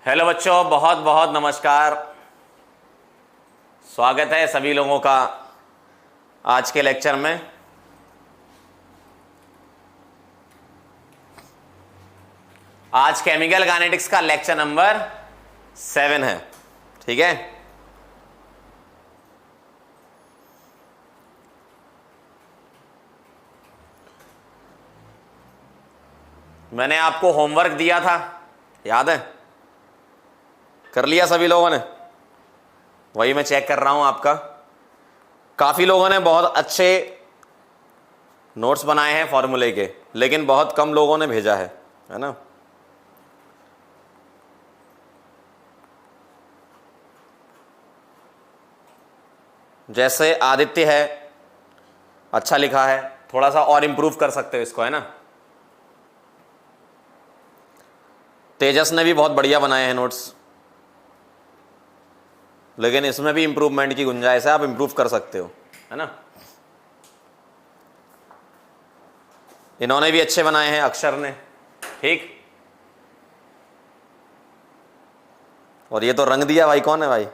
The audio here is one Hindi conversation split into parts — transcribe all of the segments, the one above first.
हेलो बच्चों, बहुत बहुत नमस्कार। स्वागत है सभी लोगों का आज के लेक्चर में। आज केमिकल काइनेटिक्स का लेक्चर नंबर 7 है। ठीक है, मैंने आपको होमवर्क दिया था, याद है? कर लिया सभी लोगों ने? वही मैं चेक कर रहा हूं आपका। काफी लोगों ने बहुत अच्छे नोट्स बनाए हैं फॉर्मूले के, लेकिन बहुत कम लोगों ने भेजा है ना? जैसे आदित्य है, अच्छा लिखा है, थोड़ा सा और इंप्रूव कर सकते हो इसको, है ना? तेजस ने भी बहुत बढ़िया बनाए हैं नोट्स, लेकिन इसमें भी इंप्रूवमेंट की गुंजाइश है, आप इंप्रूव कर सकते हो, है ना? इन्होंने भी अच्छे बनाए हैं, अक्षर ने। ठीक, और ये तो रंग दिया भाई। कौन है भाई?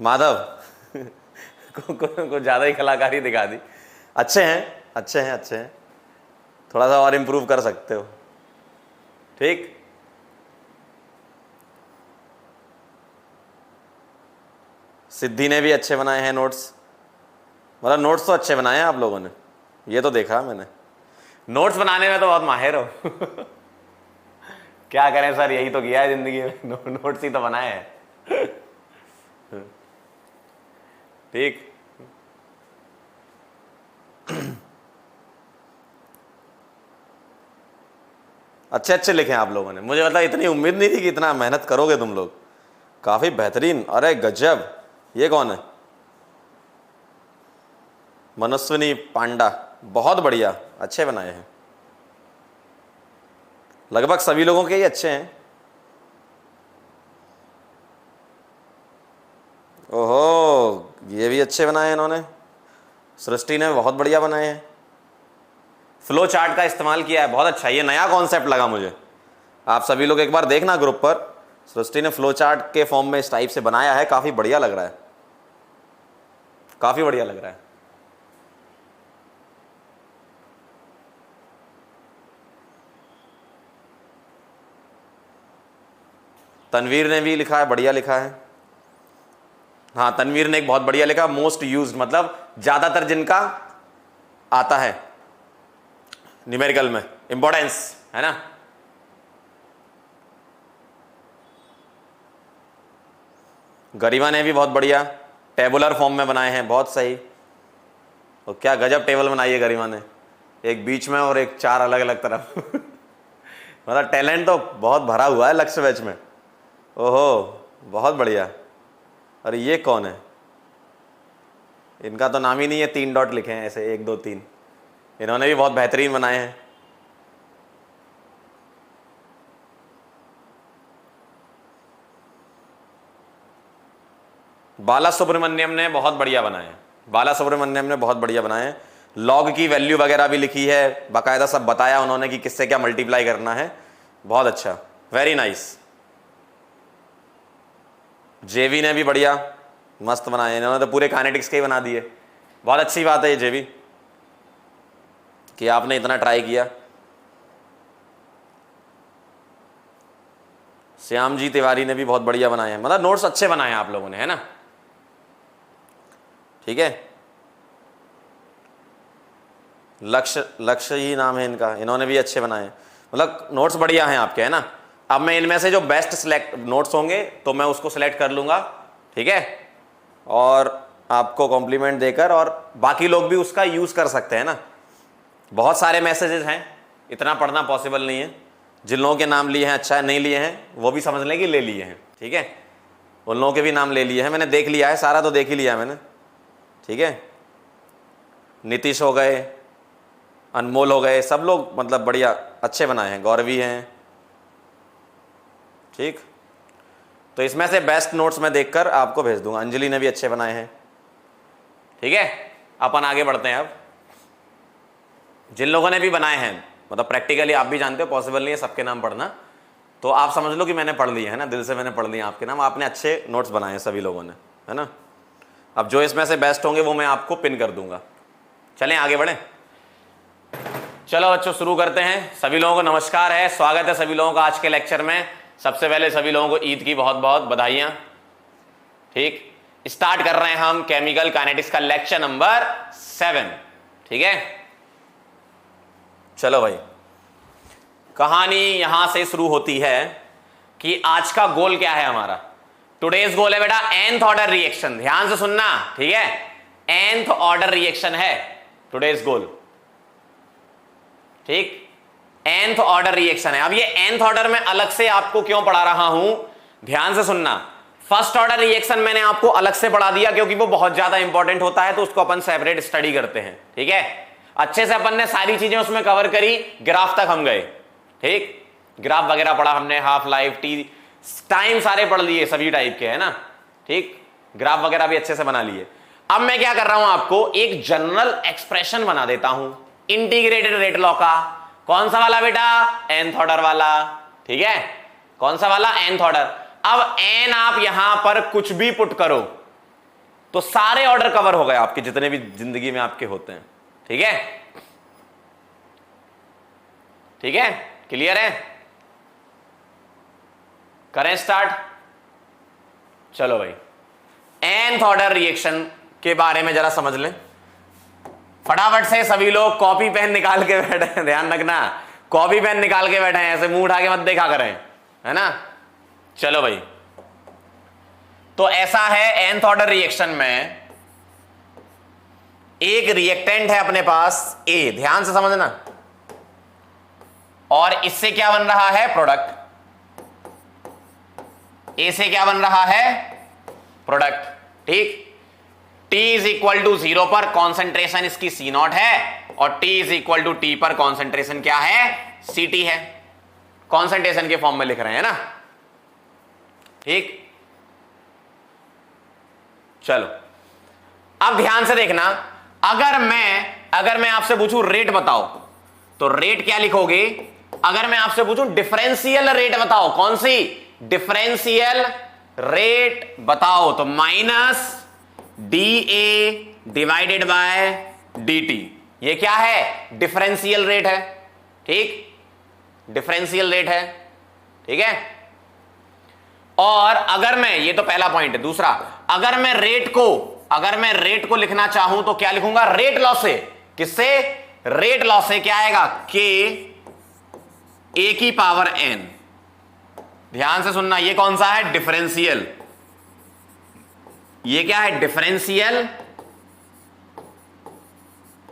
माधव। कुछ ज्यादा ही कलाकारी दिखा दी। अच्छे हैं, अच्छे हैं, अच्छे हैं, थोड़ा सा और इंप्रूव कर सकते हो। ठीक, सिद्धि ने भी अच्छे बनाए हैं नोट्स। मतलब नोट्स तो अच्छे बनाए हैं आप लोगों ने, ये तो देखा मैंने। नोट्स बनाने में तो बहुत माहिर हो। क्या करें सर, यही तो किया है जिंदगी में। नोट्स ही तो बनाए हैं। ठीक, अच्छे अच्छे लिखे हैं आप लोगों ने। मुझे मतलब इतनी उम्मीद नहीं थी कि इतना मेहनत करोगे तुम लोग। काफी बेहतरीन। अरे गजब। ये कौन है? मनस्विनी पांडा, बहुत बढ़िया, अच्छे बनाए हैं। लगभग सभी लोगों के ही अच्छे हैं। ओहो, ये भी अच्छे बनाए हैं इन्होंने। सृष्टि ने बहुत बढ़िया बनाए हैं। फ्लो चार्ट का इस्तेमाल किया है, बहुत अच्छा। ये नया कॉन्सेप्ट लगा मुझे। आप सभी लोग एक बार देखना ग्रुप पर, सृष्टि ने फ्लो चार्ट के फॉर्म में इस टाइप से बनाया है, काफी बढ़िया लग रहा है, काफी बढ़िया लग रहा है। तनवीर ने भी लिखा है, बढ़िया लिखा है। हाँ, तनवीर ने एक बहुत बढ़िया लिखा, मोस्ट यूज्ड, मतलब ज्यादातर जिनका आता है न्यूमेरिकल में इंपॉर्टेंस, है ना? गरिमा ने भी बहुत बढ़िया टेबुलर फॉर्म में बनाए हैं, बहुत सही। और क्या गजब टेबल बनाई है गरिमा ने, एक बीच में और एक 4 अलग अलग तरफ। मतलब टैलेंट तो बहुत भरा हुआ है लक्ष्य बैच में। ओहो, बहुत बढ़िया। अरे ये कौन है? इनका तो नाम ही नहीं है, 3 डॉट लिखे हैं ऐसे, 1 2 3। इन्होंने भी बहुत बेहतरीन बनाए हैं। बाला सुब्रमण्यम ने बहुत बढ़िया बनाए हैं, बाला सुब्रमण्यम ने बहुत बढ़िया बनाए हैं। लॉग की वैल्यू वगैरह भी लिखी है, बाकायदा सब बताया उन्होंने कि किससे क्या मल्टीप्लाई करना है। बहुत अच्छा, वेरी नाइस। जेवी ने भी बढ़िया मस्त बनाए, इन्होंने तो पूरे काइनेटिक्स के ही बना दिए। बहुत अच्छी बात है ये जेवी कि आपने इतना ट्राई किया। श्याम जी तिवारी ने भी बहुत बढ़िया बनाए हैं, मतलब नोट्स अच्छे बनाए हैं आप लोगों ने, है ना? ठीक है, लक्ष्य ही नाम है इनका, इन्होंने भी अच्छे बनाए हैं। मतलब नोट्स बढ़िया हैं आपके, है ना? अब मैं इनमें से जो बेस्ट सिलेक्ट नोट्स होंगे तो मैं उसको सिलेक्ट कर लूंगा, ठीक है? और आपको कॉम्प्लीमेंट देकर, और बाकी लोग भी उसका यूज कर सकते हैं ना। बहुत सारे मैसेजेस हैं, इतना पढ़ना पॉसिबल नहीं है। जिन लोगों के नाम लिए हैं अच्छा है, नहीं लिए हैं वो भी समझ लें कि ले लिए हैं, ठीक है? उन लोगों के भी नाम ले लिए हैं, मैंने देख लिया है, सारा तो देख ही लिया है मैंने, ठीक है? नीतीश हो गए, अनमोल हो गए, सब लोग मतलब बढ़िया अच्छे बनाए हैं, गौरवी हैं, ठीक? तो इसमें से बेस्ट नोट्स मैं देखकर आपको भेज दूंगा। अंजलि ने भी अच्छे बनाए हैं, ठीक है? अपन आगे बढ़ते हैं। अब जिन लोगों ने भी बनाए हैं, मतलब प्रैक्टिकली आप भी जानते हो पॉसिबल नहीं है सबके नाम पढ़ना, तो आप समझ लो कि मैंने पढ़ लिया है ना, दिल से मैंने पढ़ लिया आपके नाम, आपने अच्छे नोट्स बनाए हैं सभी लोगों ने, है ना। अब जो इसमें से बेस्ट होंगे वो मैं आपको पिन कर दूंगा। चलें आगे बढ़ें। चलो बच्चों शुरू करते हैं। सभी लोगों को नमस्कार है, स्वागत है सभी लोगों का आज के लेक्चर में। सबसे पहले सभी लोगों को ईद की बहुत बहुत बधाइयां। ठीक, स्टार्ट कर रहे हैं हम केमिकल काइनेटिक्स का लेक्चर नंबर 7। ठीक है, चलो भाई, कहानी यहां से शुरू होती है कि आज का गोल क्या है हमारा। टुडेज गोल है बेटा nth ऑर्डर रिएक्शन। ध्यान से सुनना, ठीक है, nth ऑर्डर रिएक्शन है टुडेज गोल। ठीक, nth ऑर्डर रिएक्शन है। अब ये nth ऑर्डर में अलग से आपको क्यों पढ़ा रहा हूं, ध्यान से सुनना। फर्स्ट ऑर्डर रिएक्शन मैंने आपको अलग से पढ़ा दिया क्योंकि वो बहुत ज्यादा इंपॉर्टेंट होता है, तो उसको अपन सेपरेट स्टडी करते हैं। ठीक है, अच्छे से अपन ने सारी चीजें उसमें कवर करी, ग्राफ तक हम गए। ठीक, ग्राफ वगैरह पढ़ा हमने, हाफ लाइफ, टी टाइम सारे पढ़ लिए सभी टाइप के, है ना। ठीक, ग्राफ वगैरह भी अच्छे से बना लिए। अब मैं क्या कर रहा हूं, आपको एक जनरल एक्सप्रेशन बना देता हूं इंटीग्रेटेड रेट लॉ का। कौन सा वाला बेटा, nth ऑर्डर वाला। ठीक है, कौन सा वाला, nth ऑर्डर। अब n आप यहां पर कुछ भी पुट करो तो सारे ऑर्डर कवर हो गए आपके, जितने भी जिंदगी में आपके होते हैं। ठीक है, ठीक है, क्लियर है। करें स्टार्ट। चलो भाई, nth ऑर्डर रिएक्शन के बारे में जरा समझ लें फटाफट से। सभी लोग कॉपी पेन निकाल के बैठे हैं, ध्यान रखना, कॉपी पेन निकाल के बैठे हैं, ऐसे मुंह उठा के मत देखा करें, है ना। चलो भाई, तो ऐसा है nth ऑर्डर रिएक्शन में एक रिएक्टेंट है अपने पास A, ध्यान से समझना, और इससे क्या बन रहा है, प्रोडक्ट। A से क्या बन रहा है, प्रोडक्ट। ठीक, T इज इक्वल टू 0 पर कॉन्सेंट्रेशन इसकी C0 है, और T is equal to T पर कॉन्सेंट्रेशन क्या है, Ct है। कॉन्सेंट्रेशन के फॉर्म में लिख रहे हैं ना। ठीक, चलो अब ध्यान से देखना, अगर मैं आपसे पूछूं रेट बताओ, तो रेट क्या लिखोगे। अगर मैं आपसे पूछूं डिफरेंशियल रेट बताओ, कौन सी, डिफरेंशियल रेट बताओ, तो minus dA divided by dt। ये क्या है, डिफरेंशियल रेट है। ठीक, डिफरेंशियल रेट है। ठीक है, और अगर मैं, ये तो पहला पॉइंट है। दूसरा, अगर मैं रेट को लिखना चाहूं तो क्या लिखूंगा, रेट लॉ से। किससे, रेट लॉ से क्या आएगा, k a की पावर n। ध्यान से सुनना, ये कौन सा है, डिफरेंशियल। ये क्या है, डिफरेंशियल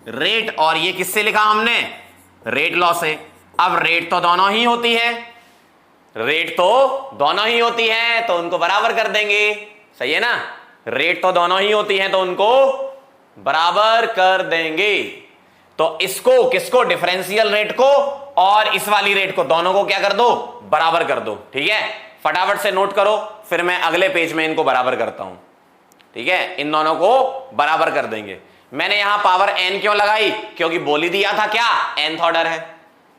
रेट, और ये किससे लिखा हमने, रेट लॉ से। अब रेट तो दोनों ही होती है, रेट तो दोनों ही होती है, तो उनको बराबर कर देंगे। सही है ना, रेट तो दोनों ही होती है तो उनको बराबर कर देंगे। तो इसको, किसको, डिफरेंशियल रेट को और इस वाली रेट को, दोनों को क्या कर दो, बराबर कर दो। ठीक है, फटाफट से नोट करो, फिर मैं अगले पेज में इनको बराबर करता हूं। ठीक है, इन दोनों को बराबर कर देंगे। मैंने यहां पावर n क्यों लगाई, क्योंकि बोल ही दिया था क्या, nth ऑर्डर है।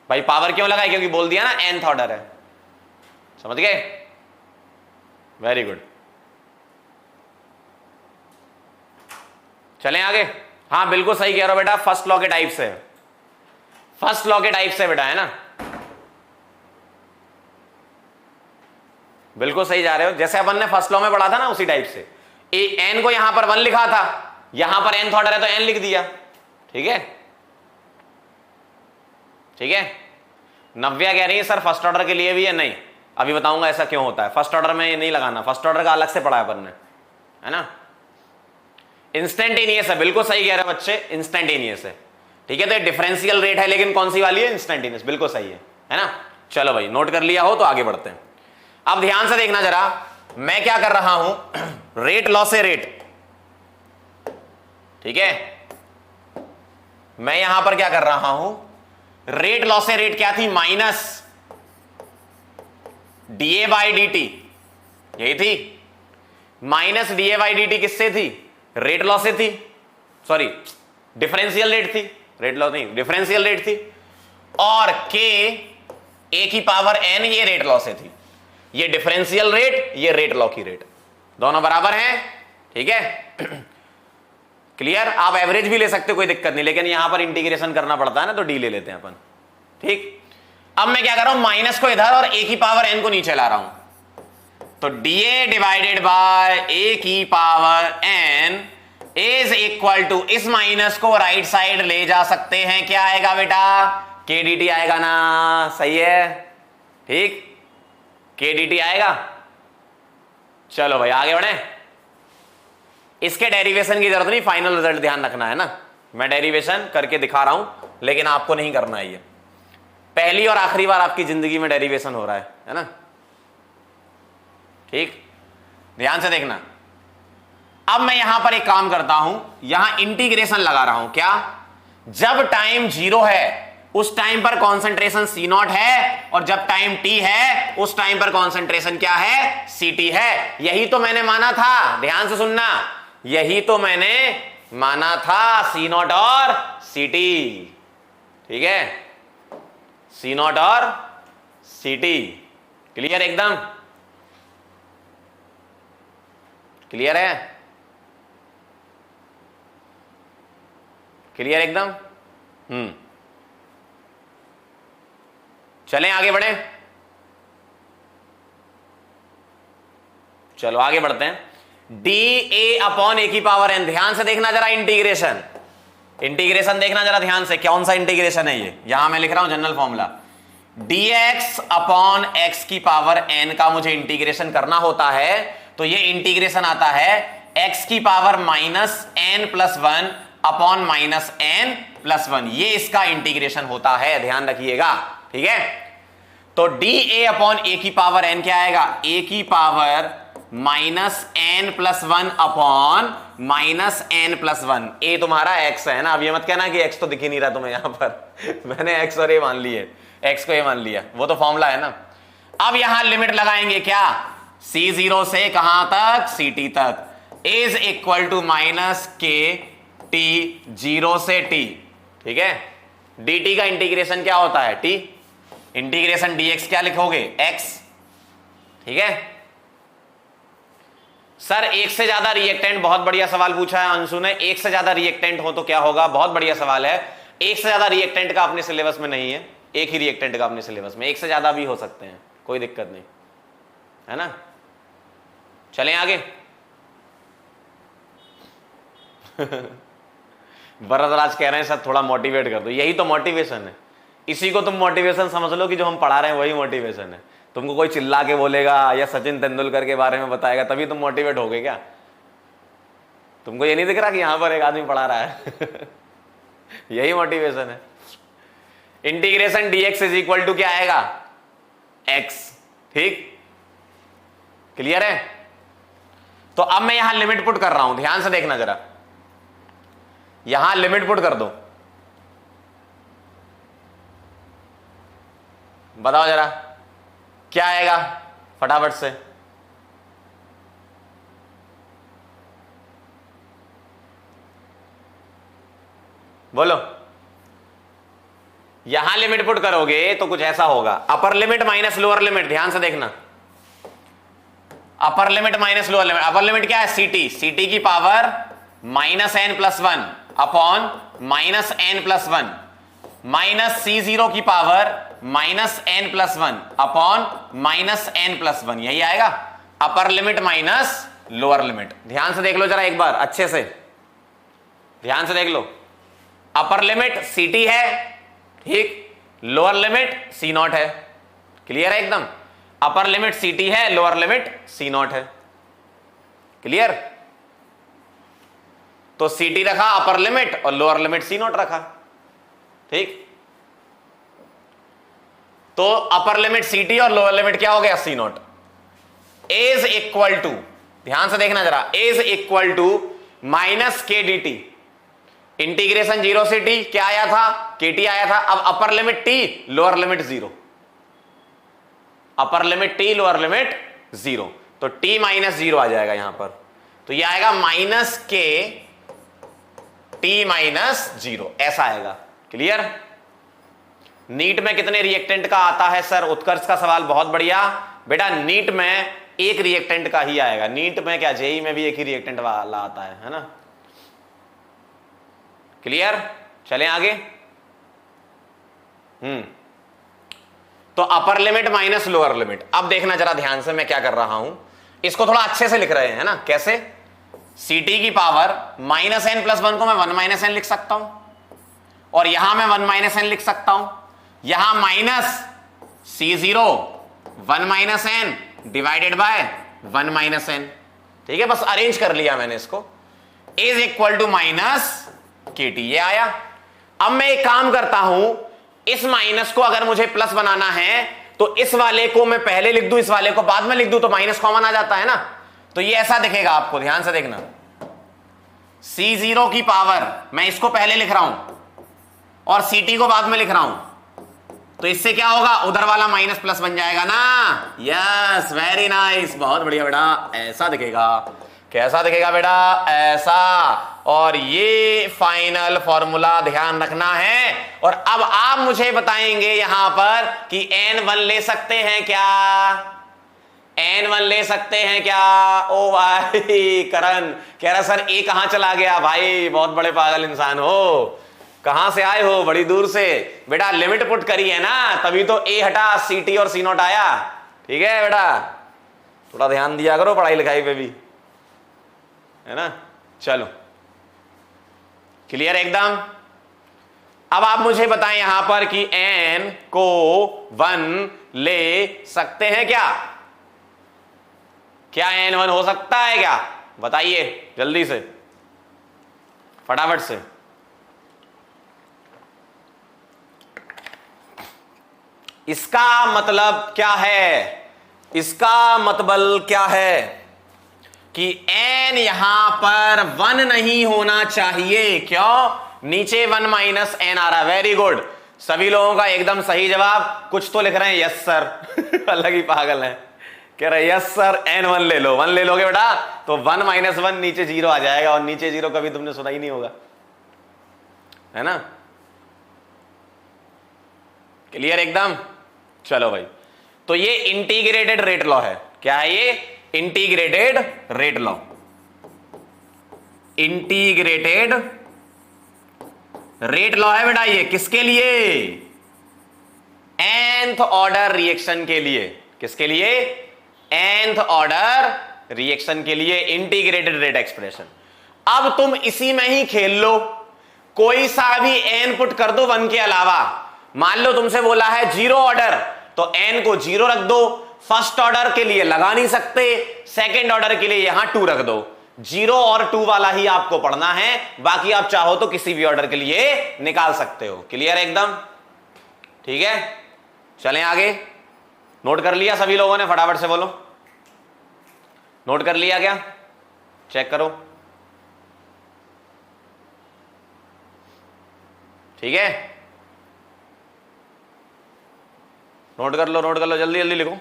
भाई पावर क्यों लगाई, क्योंकि बोल दिया ना nth ऑर्डर है। समझ गए, वेरी गुड। चलें आगे। हाँ बिल्कुल सही कह रहे हो बेटा, फर्स्ट लॉ के टाइप से, फर्स्ट लॉ के टाइप से बेटा, है ना, बिल्कुल सही जा रहे हो। जैसे अपन ने फर्स्ट लॉ में पढ़ा था ना, उसी टाइप से। n को यहां पर 1 लिखा था, यहां पर nth ऑर्डर है तो n लिख दिया। ठीक है, ठीक है। नव्या कह रही है सर फर्स्ट ऑर्डर के लिए भी है, नहीं, अभी बताऊंगा ऐसा क्यों होता है। फर्स्ट ऑर्डर में ये नहीं लगाना, फर्स्ट ऑर्डर का अलग से पढ़ा है अपन ने, है ना। इंस्टेंटेनियस है, बिल्कुल सही कह रहे हैं बच्चे, इंस्टेंटेनियस है। ठीक है, तो डिफरेंशियल रेट है, लेकिन कौन सी वाली है, इंस्टेंटेनियस, बिल्कुल सही है ना। चलो भाई, नोट कर लिया हो तो आगे बढ़ते हैं। अब ध्यान से देखना जरा, मैं क्या कर रहा हूं, रेट लॉ से रेट। ठीक है, मैं यहां पर क्या कर रहा हूं, रेट लॉ से रेट क्या थी, माइनस dA बाई dt, यही थी। माइनस dA बाई dt किससे थी, रेट लॉ से थी, सॉरी डिफरेंशियल रेट थी, रेट लॉ नहीं, डिफरेंशियल रेट थी। और k ए की पावर एन ये रेट लॉ से थी, ये डिफरेंशियल रेट, ये रेट लॉ की रेट, दोनों बराबर हैं, ठीक है। क्लियर? आप एवरेज भी ले सकते हो, कोई दिक्कत नहीं, लेकिन यहां पर इंटीग्रेशन करना पड़ता है ना, तो डी ले लेते हैं अपन, ठीक। अब मैं क्या कर रहा हूं, माइनस को इधर और ए की पावर एन को नीचे ला रहा हूं, तो डी डिवाइडेड बाय ए की power n is equal to, इस माइनस को राइट साइड ले जा सकते हैं, क्या आएगा बेटा, के डी टी आएगा ना, सही है, ठीक, के डी टी आएगा। चलो भाई आगे बढ़े, इसके डेरिवेशन की जरूरत नहीं, फाइनल रिजल्ट ध्यान रखना है ना, मैं डेरिवेशन करके दिखा रहा हूं, लेकिन आपको नहीं करना है, ये पहली और आखिरी बार आपकी जिंदगी में डेरिवेशन हो रहा है ना, ठीक, ध्यान से देखना। अब मैं यहां पर एक काम करता हूं, यहां इंटीग्रेशन लगा रहा हूं, क्या, जब टाइम 0 है उस टाइम पर कॉन्सेंट्रेशन C0 है, और जब टाइम t है उस टाइम पर कॉन्सेंट्रेशन क्या है, Ct है। यही तो मैंने माना था, ध्यान से सुनना, यही तो मैंने माना था, C0 और Ct, ठीक है, C0 और Ct, क्लियर, एकदम क्लियर है, क्लियर एकदम। चलें आगे बढ़े, चलो आगे बढ़ते हैं। डी ए अपॉन ए की पावर एन, ध्यान से देखना जरा, इंटीग्रेशन, इंटीग्रेशन देखना जरा ध्यान से, कौन सा इंटीग्रेशन है ये, यहां मैं लिख रहा हूं general formula, dx upon x की पावर n का मुझे इंटीग्रेशन करना होता है, तो ये इंटीग्रेशन आता है x की power minus n plus 1 upon minus n plus 1, ये इसका इंटीग्रेशन होता है, ध्यान रखिएगा, ठीक है। तो डी ए अपॉन ए की पावर n क्या आएगा, a की power minus n plus 1 upon minus n plus 1, ए तुम्हारा x है ना, अब ये मत कहना कि x तो दिख ही नहीं रहा तुम्हें यहां पर मैंने x और a मान लिए, x को a मान लिया, वो तो फॉर्मूला है ना। अब यहां लिमिट लगाएंगे, क्या, C0 से कहां तक, Ct तक, इज इक्वल टू माइनस के टी 0 से t, ठीक है। dt का इंटीग्रेशन क्या होता है, t, इंटीग्रेशन dx क्या लिखोगे, x, ठीक है। सर एक से ज्यादा रिएक्टेंट, बहुत बढ़िया सवाल पूछा है अंशु ने, एक से ज्यादा रिएक्टेंट हो तो क्या होगा, बहुत बढ़िया सवाल है। एक से ज्यादा रिएक्टेंट का अपने सिलेबस में नहीं है, एक ही रिएक्टेंट का अपने सिलेबस में, एक से ज्यादा भी हो सकते हैं, कोई दिक्कत नहीं है ना। चलें आगे वरदराज कह रहे हैं सर थोड़ा मोटिवेट कर दो, यही तो मोटिवेशन है, इसी को तुम मोटिवेशन समझ लो कि जो हम पढ़ा रहे हैं वही मोटिवेशन है। तुमको कोई चिल्ला के बोलेगा या सचिन तेंदुलकर के बारे में बताएगा तभी तुम मोटिवेट होगे क्या, तुमको ये नहीं दिख रहा कि यहां पर एक आदमी पढ़ा रहा है यही मोटिवेशन है। Integration dx is equal to क्या आएगा, x, ठीक, क्लियर है। तो अब मैं यहां लिमिट पुट कर रहा हूं, ध्यान से देखना जरा, यहां लिमिट पुट कर दो, बताओ जरा क्या आएगा फटाफट से, बोलो। यहां लिमिट पुट करोगे तो कुछ ऐसा होगा, upper limit minus lower limit, ध्यान से देखना, upper limit minus lower limit, upper limit क्या है, ct, ct की power minus n plus 1 upon minus n plus 1 minus C0 की power minus n plus 1 upon minus n plus 1, यही आएगा upper limit minus lower limit. ध्यान से देख लो जरा एक बार अच्छे से, ध्यान से देख लो, अपर लिमिट Ct है, ठीक, लोअर लिमिट C0 है, क्लियर है एकदम, अपर लिमिट Ct है, लोअर लिमिट C0 है, क्लियर। तो Ct रखा अपर लिमिट और लोअर लिमिट C0 रखा, ठीक। तो अपर लिमिट Ct और लोअर लिमिट क्या हो गया, C0 इज इक्वल टू, ध्यान से देखना जरा, इज इक्वल टू माइनस के डी टी, इंटीग्रेशन 0 से t क्या आया था, kt आया था। अब upper limit t lower limit 0, upper limit t lower limit 0, तो t माइनस 0 आ जाएगा यहां पर, तो यह आएगा माइनस के t माइनस 0, ऐसा आएगा, क्लियर। नीट में कितने रिएक्टेंट का आता है सर? उत्कर्ष का सवाल बहुत बढ़िया बेटा। नीट में एक रिएक्टेंट का ही आएगा। नीट में क्या, जेई में भी एक ही रिएक्टेंट वाला आता है ना? क्लियर? चलें आगे। तो upper limit minus lower limit. अब देखना जरा ध्यान से मैं क्या कर रहा हूं, इसको थोड़ा अच्छे से लिख रहे हैं ना। कैसे? ct की power minus n plus one को मैं 1 माइनस एन लिख सकता हूं, और यहां मैं 1 माइनस एन लिख सकता हूं। यहां minus c0 1 minus n divided by 1 minus n. ठीक है, बस अरेंज कर लिया मैंने इसको। Is equal to minus kt, ये आया। अब मैं एक काम करता हूं, इस माइनस को अगर मुझे प्लस बनाना है तो इस वाले को मैं पहले लिख दूं, इस वाले को बाद में लिख दूं, तो माइनस कॉमन आ जाता है ना। तो ये ऐसा दिखेगा आपको, ध्यान से देखना। c0 की पावर मैं इसको पहले लिख रहा हूं और ct को बाद में लिख रहा हूं, तो इससे क्या होगा, उधर वाला माइनस प्लस बन जाएगा ना। यस, वेरी नाइस, बहुत बढ़िया बेटा। ऐसा दिखेगा। कैसा दिखेगा बेटा? ऐसा। और ये फाइनल फॉर्मूला ध्यान रखना है। और अब आप मुझे बताएंगे यहां पर कि n1 ले सकते हैं क्या? n1 ले सकते हैं क्या? ओ भाई करण कह रहा सर ए कहां चला गया? भाई बहुत बड़े पागल इंसान हो, कहां से आए हो? बड़ी दूर से। बेटा लिमिट पुट करी है ना, तभी तो ए हटा ct और c0 आया। ठीक है बेटा, थोड़ा ध्यान दिया करो पढ़ाई लिखाई पे भी, है ना। चलो क्लियर एकदम। अब आप मुझे बताएं यहां पर कि n को 1 ले सकते हैं क्या? क्या n1 हो सकता है क्या? बताइए जल्दी से, फटाफट से। इसका मतलब क्या है? इसका मतलब क्या है कि n यहां पर 1 नहीं होना चाहिए। क्यों? नीचे 1 माइनस एन आ रहा। वेरी गुड, सभी लोगों का एकदम सही जवाब। कुछ तो लिख रहे हैं यस सर अलग ही पागल है, कह रहे यस सर n1 ले लो। 1 ले लोगे बेटा तो 1 माइनस 1 नीचे 0 आ जाएगा, और नीचे 0 कभी तुमने सुना ही नहीं होगा, है ना। क्लियर एकदम। चलो भाई, तो ये इंटीग्रेटेड रेट लॉ है। क्या है ये? Integrated rate law. Integrated rate law है बेटा ये। किसके लिए? nth ऑर्डर रिएक्शन के लिए। किसके लिए? nth ऑर्डर रिएक्शन के लिए इंटीग्रेटेड रेट एक्सप्रेशन। अब तुम इसी में ही खेल लो, कोई सा भी n पुट कर दो 1 के अलावा। मान लो तुमसे बोला है 0 ऑर्डर, तो n को 0 रख दो। फर्स्ट ऑर्डर के लिए लगा नहीं सकते, सेकंड ऑर्डर के लिए यहां 2 रख दो। 0 और 2 वाला ही आपको पढ़ना है, बाकी आप चाहो तो किसी भी ऑर्डर के लिए निकाल सकते हो। क्लियर एकदम? ठीक है, चलें आगे। नोट कर लिया सभी लोगों ने? फटाफट से बोलो, नोट कर लिया क्या? चेक करो। ठीक है, नोट कर लो, नोट कर लो, जल्दी जल्दी लिखो।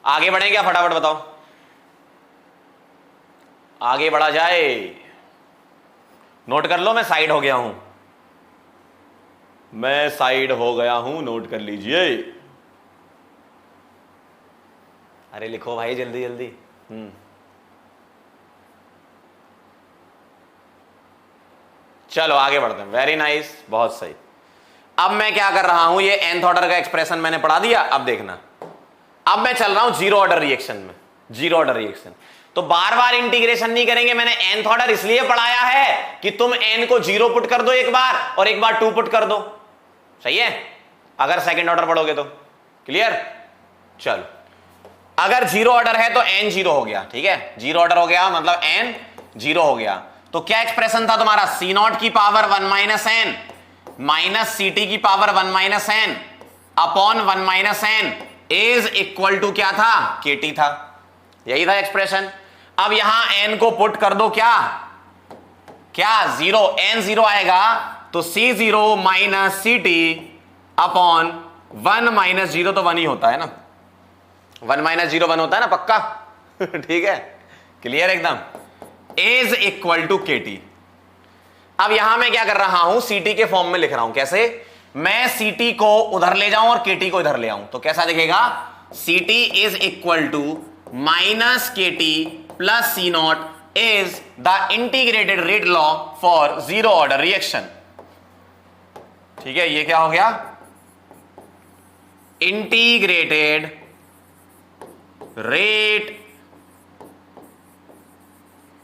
आगे बढ़े क्या? फटाफट बताओ, आगे बढ़ा जाए। नोट कर लो, मैं साइड हो गया हूं, मैं साइड हो गया हूं, नोट कर लीजिए। अरे लिखो भाई जल्दी जल्दी। चलो आगे बढ़ते हैं। वेरी नाइस, बहुत सही। अब मैं क्या कर रहा हूं, ये nth ऑर्डर का एक्सप्रेशन मैंने पढ़ा दिया। अब देखना, अब मैं चल रहा हूं 0 ऑर्डर रिएक्शन में। 0 ऑर्डर रिएक्शन तो बार बार इंटीग्रेशन नहीं करेंगे। मैंने nth ऑर्डर इसलिए पढ़ाया है कि तुम n को 0 पुट कर दो एक बार, और एक बार 2 पुट कर दो। सही है, अगर सेकंड ऑर्डर पढ़ोगे तो। क्लियर? चलो, अगर 0 ऑर्डर है तो n 0 हो गया। ठीक है, 0 ऑर्डर हो गया मतलब n 0 हो गया। तो क्या एक्सप्रेशन था तुम्हारा? c0 की power 1 minus n minus ct की power 1 minus n upon 1 minus n is equal to क्या था? kt था। यही था एक्सप्रेशन। अब यहां n को पुट कर दो। क्या क्या? 0, n 0 आएगा तो c0 minus ct upon 1 minus 0 तो 1 ही होता है ना। 1 माइनस 0 1 होता है ना, पक्का? ठीक है, क्लियर एकदम। Is equal to kt। अब यहां मैं क्या कर रहा हूं, सीटी के फॉर्म में लिख रहा हूं। कैसे? मैं सीटी को उधर ले जाऊं और केटी को इधर ले आऊं तो कैसा दिखेगा? CT is equal to minus KT plus C nought is the integrated rate law for zero order reaction. ठीक है, ये क्या हो गया? Integrated rate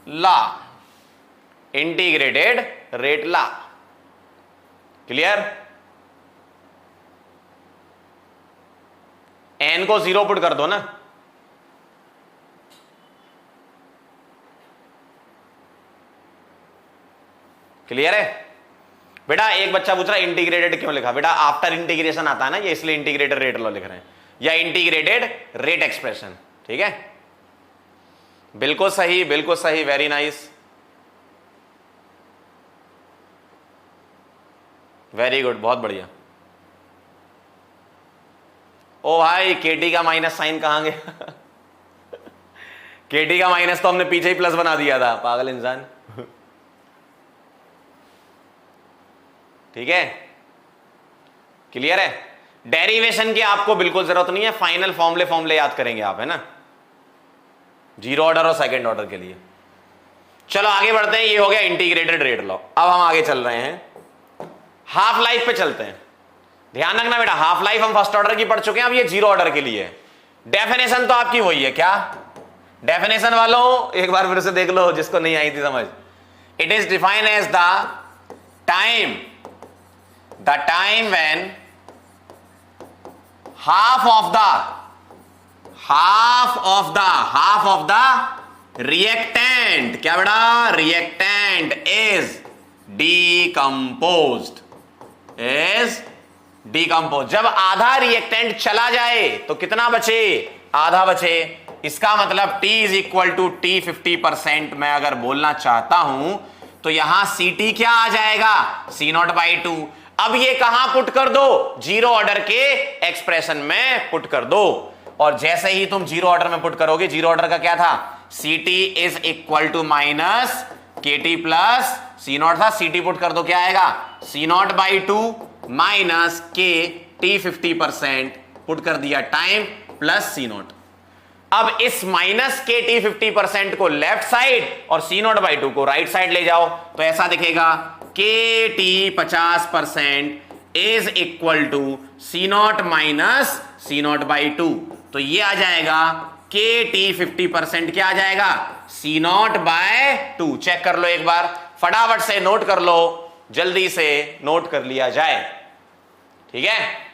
law, integrated rate law. Clear? N को 0 पुट कर दो ना, क्लियर है बेटा? एक बच्चा पूछ रहा है इंटीग्रेटेड क्यों लिखा? बेटा आफ्टर इंटीग्रेशन आता है ना ये, इसलिए इंटीग्रेटेड रेट लॉ लिख रहे हैं, या इंटीग्रेटेड रेट एक्सप्रेशन। ठीक है, बिल्कुल सही, बिल्कुल सही, वेरी नाइस, वेरी गुड, बहुत बढ़िया। ओ भाई, केटी का माइनस साइन कहां गया? केटी का माइनस तो हमने पीछे ही प्लस बना दिया था, पागल इंसान। ठीक है, क्लियर है? डेरिवेशन की आपको बिल्कुल जरूरत नहीं है, फाइनल फॉर्मूले याद करेंगे आप, है ना, जीरो ऑर्डर और सेकंड ऑर्डर के लिए। चलो आगे बढ़ते हैं, ये हो गया इंटीग्रेटेड रेट लॉ। अब हम आगे चल रहे हैं, हाफ लाइफ पे चलते हैं। ध्यान रखना बेटा, हाफ लाइफ हम फर्स्ट ऑर्डर की पढ़ चुके हैं, अब ये जीरो ऑर्डर के लिए है। डेफिनेशन तो आपकी वही है, क्या डेफिनेशन वालों? एक बार फिर से देख लो जिसको नहीं आई थी समझ। It is define as the time when half of the reactant, क्या बेटा? reactant is decomposed। जब आधा रिएक्टेंट चला जाए तो कितना बचे? आधा बचे। इसका मतलब T is equal to T 50%। मैं अगर बोलना चाहता हूं तो यहां CT क्या आ जाएगा? C0/2। अब ये कहां पुट कर दो? जीरो ऑर्डर के एक्सप्रेशन में पुट कर दो। और जैसे ही तुम जीरो ऑर्डर में पुट करोगे, जीरो ऑर्डर का क्या था? CT is equal to minus KT plus C0 था, CT पुट कर दो, क्या आएगा? C0/2 माइनस KT 50% पुट कर दिया टाइम प्लस C0। अब इस माइनस KT 50% को लेफ्ट साइड और C0/2 को राइट साइड ले जाओ तो ऐसा दिखेगा, KT 50% is equal to C0 माइनस C0/2। तो ये आ जाएगा KT 50% क्या आ जाएगा? C0/2। चेक कर लो एक बार, फटाफट से नोट कर लो, जल्दी से नोट कर लिया जाए। ठीक है,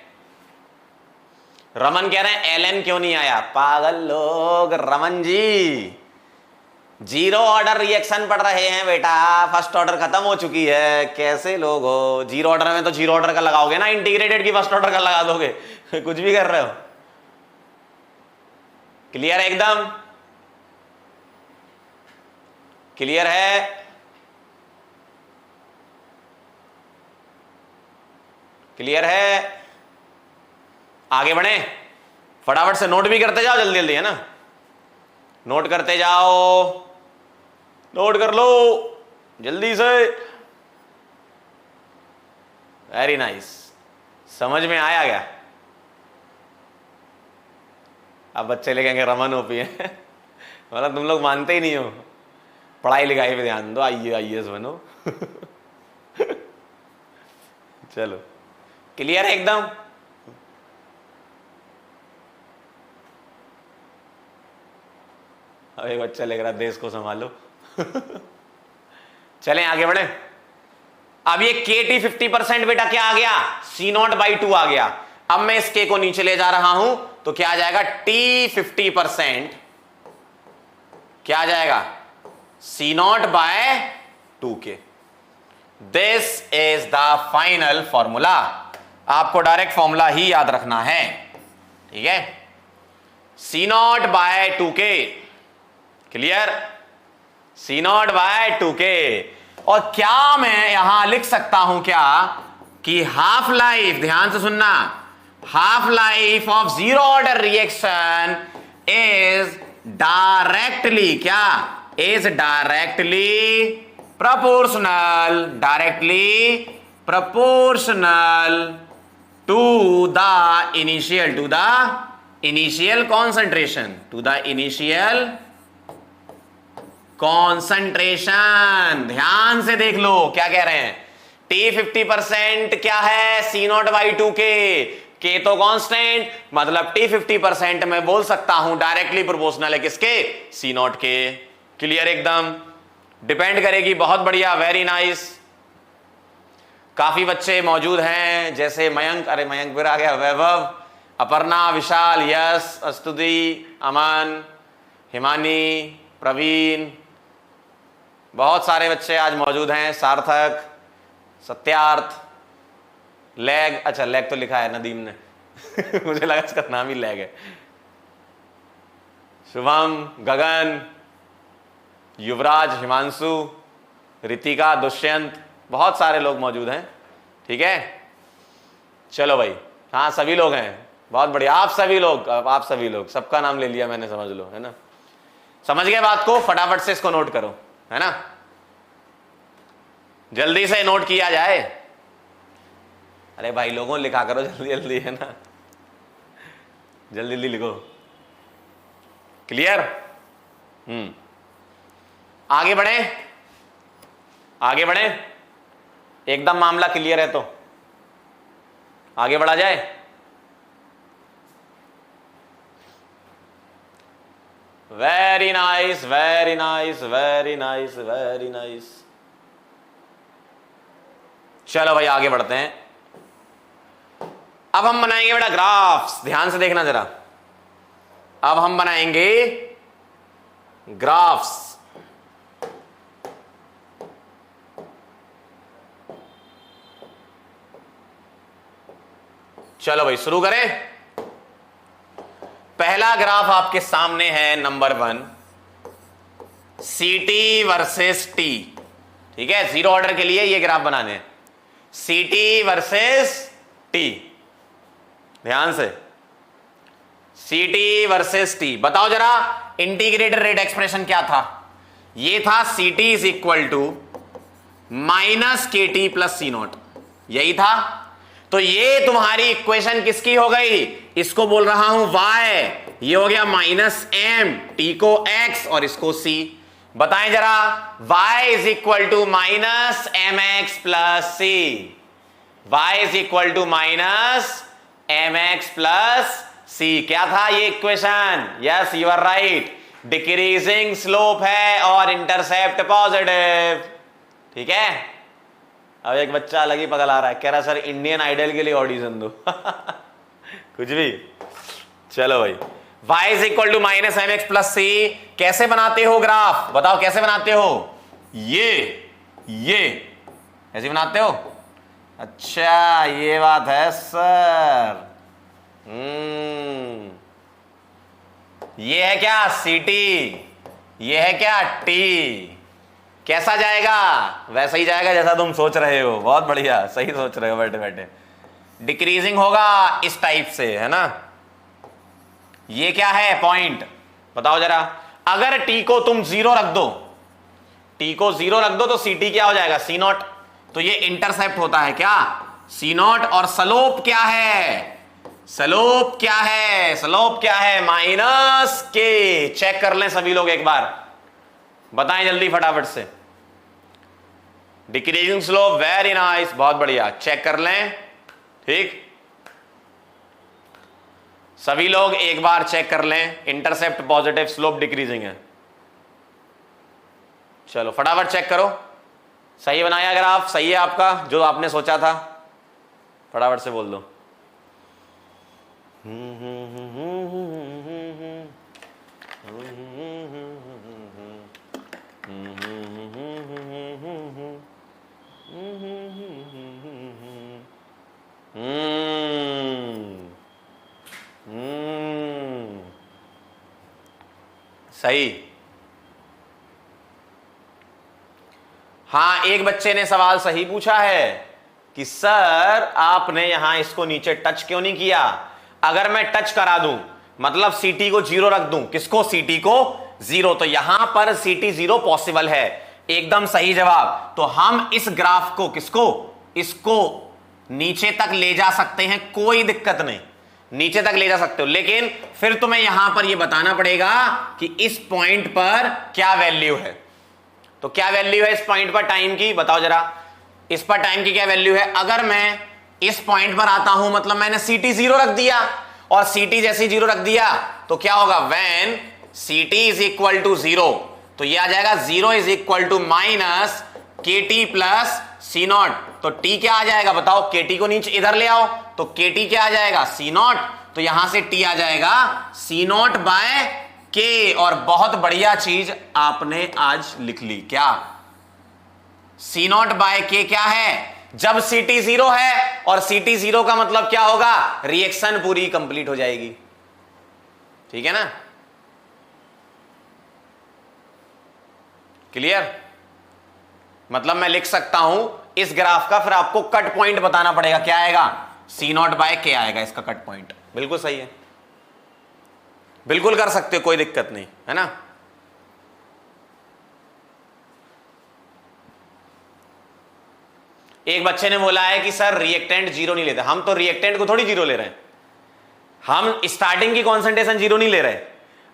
रमन कह रहे हैं LN क्यों नहीं आया? पागल लोग, Raman ji zero order reaction पढ़ रहे हैं बेटा, फर्स्ट ऑर्डर खत्म हो चुकी है। कैसे लोग हो? जीरो ऑर्डर में तो जीरो ऑर्डर का लगाओगे ना, इंटीग्रेटेड की फर्स्ट ऑर्डर का लगा दोगे। कुछ भी कर रहे हो। क्लियर है? एकदम क्लियर है? क्लियर है? आगे बढ़े, फटाफट से नोट भी करते जाओ, जल्दी जल्दी, है ना, नोट करते जाओ, नोट कर लो जल्दी से। वेरी नाइस, समझ में आया क्या? अब बच्चे लिखेंगे रमन ओपी है। मतलब तुम लोग मानते ही नहीं हो, पढ़ाई लिखाई पे ध्यान दो, IAS बनो। चलो, क्लियर है एकदम? अब एक बच्चा लिख रहा देश को संभालो। चलें आगे बढ़े। अब ये KT 50% बेटा क्या आ गया? C0/2 आ गया। अब मैं इस K को नीचे ले जा रहा हूं तो क्या आ जाएगा? T 50% क्या आ जाएगा? C0/2 के। This is the final formula. आपको डायरेक्ट फॉर्मूला ही याद रखना है, ठीक है? C0/2 के, क्लियर? C0/2 के। और क्या मैं यहां लिख सकता हूं क्या कि हाफ लाइफ, ध्यान से सुनना, half life of zero order reaction is directly क्या? Is directly proportional, directly proportional to the initial concentration, to the initial concentration. ध्यान से देख लो क्या कह रहे हैं. T 50% क्या है? C0/2K तो कांस्टेंट, मतलब T 50% मैं बोल सकता हूं डायरेक्टली प्रोपोर्शनल है किसके? C0 के. क्लियर एकदम. डिपेंड करेगी. बहुत बढ़िया, वेरी नाइस. काफी बच्चे मौजूद हैं जैसे मयंक, अरे मयंक फिर आ गया, वैभव, अपर्णा, विशाल, यश, स्तुति, अमन, हिमानी, प्रवीण, बहुत सारे बच्चे आज मौजूद हैं. सार्थक, सत्यार्थ, लैग, अच्छा लैग तो लिखा है नदीम ने मुझे लगा इसका नाम ही लैग है. शुभम, गगन, युवराज, हिमांशु, रितिका, दुष्यंत, बहुत सारे लोग मौजूद हैं. ठीक है, चलो भाई. हाँ सभी लोग हैं, बहुत बढ़िया. आप सभी लोग, सबका नाम ले लिया मैंने, समझ लो, है ना. समझ गए बात को? फटाफट से इसको नोट करो, है ना. जल्दी से नोट किया जाए. अरे भाई लोगों लिखा करो जल्दी जल्दी, है ना. जल्दी जल्दी लिखो. क्लियर? आगे बढ़े, आगे बढ़े. एकदम मामला क्लियर है तो आगे बढ़ा जाए. Very nice, very nice, very nice, very nice. चलो भाई आगे बढ़ते हैं. अब हम बनाएंगे बेटा ग्राफ्स. ध्यान से देखना जरा. अब हम बनाएंगे ग्राफ्स. चलो भाई शुरू करें. पहला ग्राफ आपके सामने है नंबर 1, CT वर्सेस T. ठीक है, जीरो ऑर्डर के लिए ये ग्राफ बनाने हैं. CT versus T. ध्यान से, CT वर्सेस T. बताओ जरा इंटीग्रेटेड रेट एक्सप्रेशन क्या था? ये था CT is equal to minus KT plus C0. यही था. तो ये तुम्हारी इक्वेशन किसकी हो गई? इसको बोल रहा हूं y. ये हो गया -m, T को x और इसको c. बताएं जरा, y is equal to minus mx plus c. y is equal to minus mx plus c. क्या था ये equation? Yes you are right. Decreasing slope है और इंटरसेप्ट पॉजिटिव. ठीक है. अब एक बच्चा अलग ही पगला रहा है, कह रहा सर इंडियन आइडल के लिए ऑडिशन दो कुछ भी. चलो भाई, y is equal to minus M X plus C. कैसे बनाते हो ग्राफ? बताओ कैसे बनाते हो? ये ऐसे बनाते हो? अच्छा ये बात है सर. ये है क्या सीटी, ये है क्या टी. कैसा जाएगा? वैसा ही जाएगा जैसा तुम सोच रहे हो. बहुत बढ़िया, सही सोच रहे हो बैठे बैठे. डिक्रीजिंग होगा इस टाइप से, है ना. ये क्या है पॉइंट? बताओ जरा. अगर टी को तुम जीरो रख दो, टी को जीरो रख दो तो सी टी क्या हो जाएगा? सी नॉट. तो ये इंटरसेप्ट होता है क्या? सी नॉट. और स्लोप क्या है? स्लोप क्या है? स्लोप क्या है? माइनस के. चेक कर लें सभी लोग एक बार, बताएं जल्दी फटाफट से. डिक्रीजिंग स्लोप, वेरी नाइस, बहुत बढ़िया. चेक कर लें. ठीक, सभी लोग एक बार चेक कर लें. इंटरसेप्ट पॉजिटिव, स्लोप डिक्रीजिंग है. चलो फटाफट चेक करो. सही बनाया ग्राफ? सही है आपका जो आपने सोचा था? फटाफट से बोल दो. सही. हाँ, एक बच्चे ने सवाल सही पूछा है कि सर आपने यहां इसको नीचे टच क्यों नहीं किया? अगर मैं टच करा दूं, मतलब सीटी को जीरो रख दूं, किसको? सीटी को जीरो, तो यहां पर सीटी जीरो पॉसिबल है. एकदम सही जवाब। तो हम इस ग्राफ को इसको नीचे तक ले जा सकते हैं, कोई दिक्कत नहीं, नीचे तक ले जा सकते हो, लेकिन फिर तुम्हें यहां पर यह बताना पड़ेगा कि इस पॉइंट पर क्या वैल्यू है। तो क्या वैल्यू है इस पॉइंट पर टाइम की, बताओ जरा। इस पर टाइम की क्या वैल्यू है? अगर मैं इस पॉइंट पर आता हूं, मतलब मैंने ct 0 रख दिया, और ct जैसे 0 रख दिया तो क्या होगा, when ct is equal to 0, तो ये आ जाएगा 0 is equal to minus kt plus C nought. तो t क्या आ जाएगा बताओ, kt को नीचे इधर ले आओ, तो kt क्या आ जाएगा, सी नॉट। तो यहां से t आ जाएगा सी नॉट बाय के। और बहुत बढ़िया चीज आपने आज लिख ली, क्या, सी नॉट बाय के क्या है, जब ct 0 है, और ct 0 का मतलब क्या होगा, रिएक्शन पूरी कंप्लीट हो जाएगी, ठीक है ना, क्लियर। मतलब मैं लिख सकता हूं इस ग्राफ का, फिर आपको कट पॉइंट बताना पड़ेगा, क्या आएगा, सी नॉट बाय के आएगा इसका कट पॉइंट। बिल्कुल सही है, बिल्कुल कर सकते हो, कोई दिक्कत नहीं है ना। एक बच्चे ने बोला है कि सर रिएक्टेंट 0 नहीं लेते। हम तो रिएक्टेंट को थोड़ी 0 ले रहे हैं, हम स्टार्टिंग की कॉन्सेंट्रेशन 0 नहीं ले रहे,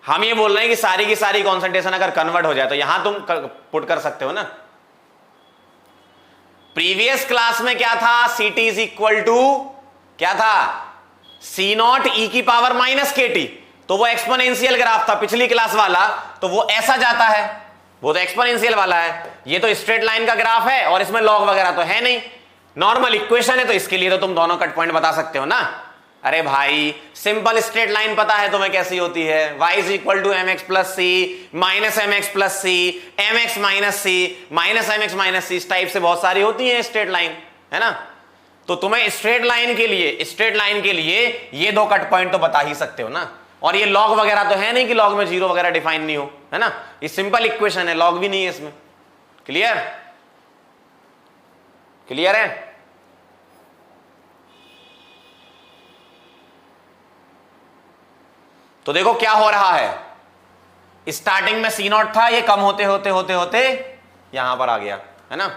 हम ये बोल रहे हैं कि सारी की सारी कॉन्सेंट्रेशन अगर कन्वर्ट हो जाए तो यहां तुम पुट कर सकते हो ना। प्रीवियस क्लास में क्या था, ct इज इक्वल टू क्या था, सी नॉट ई की पावर माइनस के टी, तो वो एक्सपोनेंशियल ग्राफ था पिछली क्लास वाला, तो वो ऐसा जाता है, वो तो एक्सपोनेंशियल वाला है। ये तो स्ट्रेट लाइन का ग्राफ है और इसमें लॉग वगैरह तो है नहीं, नॉर्मल इक्वेशन है, तो इसके लिए तो तुम दोनों कट पॉइंट बता सकते हो ना। अरे भाई सिंपल स्ट्रेट लाइन पता है तुम्हें कैसी होती है, y is equal to M X plus C minus M X plus C M X minus C minus M X minus C, इस टाइप से बहुत सारी होती है स्ट्रेट लाइन, है ना। तो तुम्हें स्ट्रेट लाइन के लिए ये दो कट पॉइंट तो बता ही सकते हो ना। और ये लॉग वगैरह तो है नहीं कि लॉग में 0 वगैरह डिफाइन नहीं हो, है ना, ये सिंपल इक्वेशन है, लॉग भी नहीं है इसमें। क्लियर, क्लियर है। तो देखो क्या हो रहा है, स्टार्टिंग में सी नॉट था, ये कम होते होते होते होते यहां पर आ गया, है ना।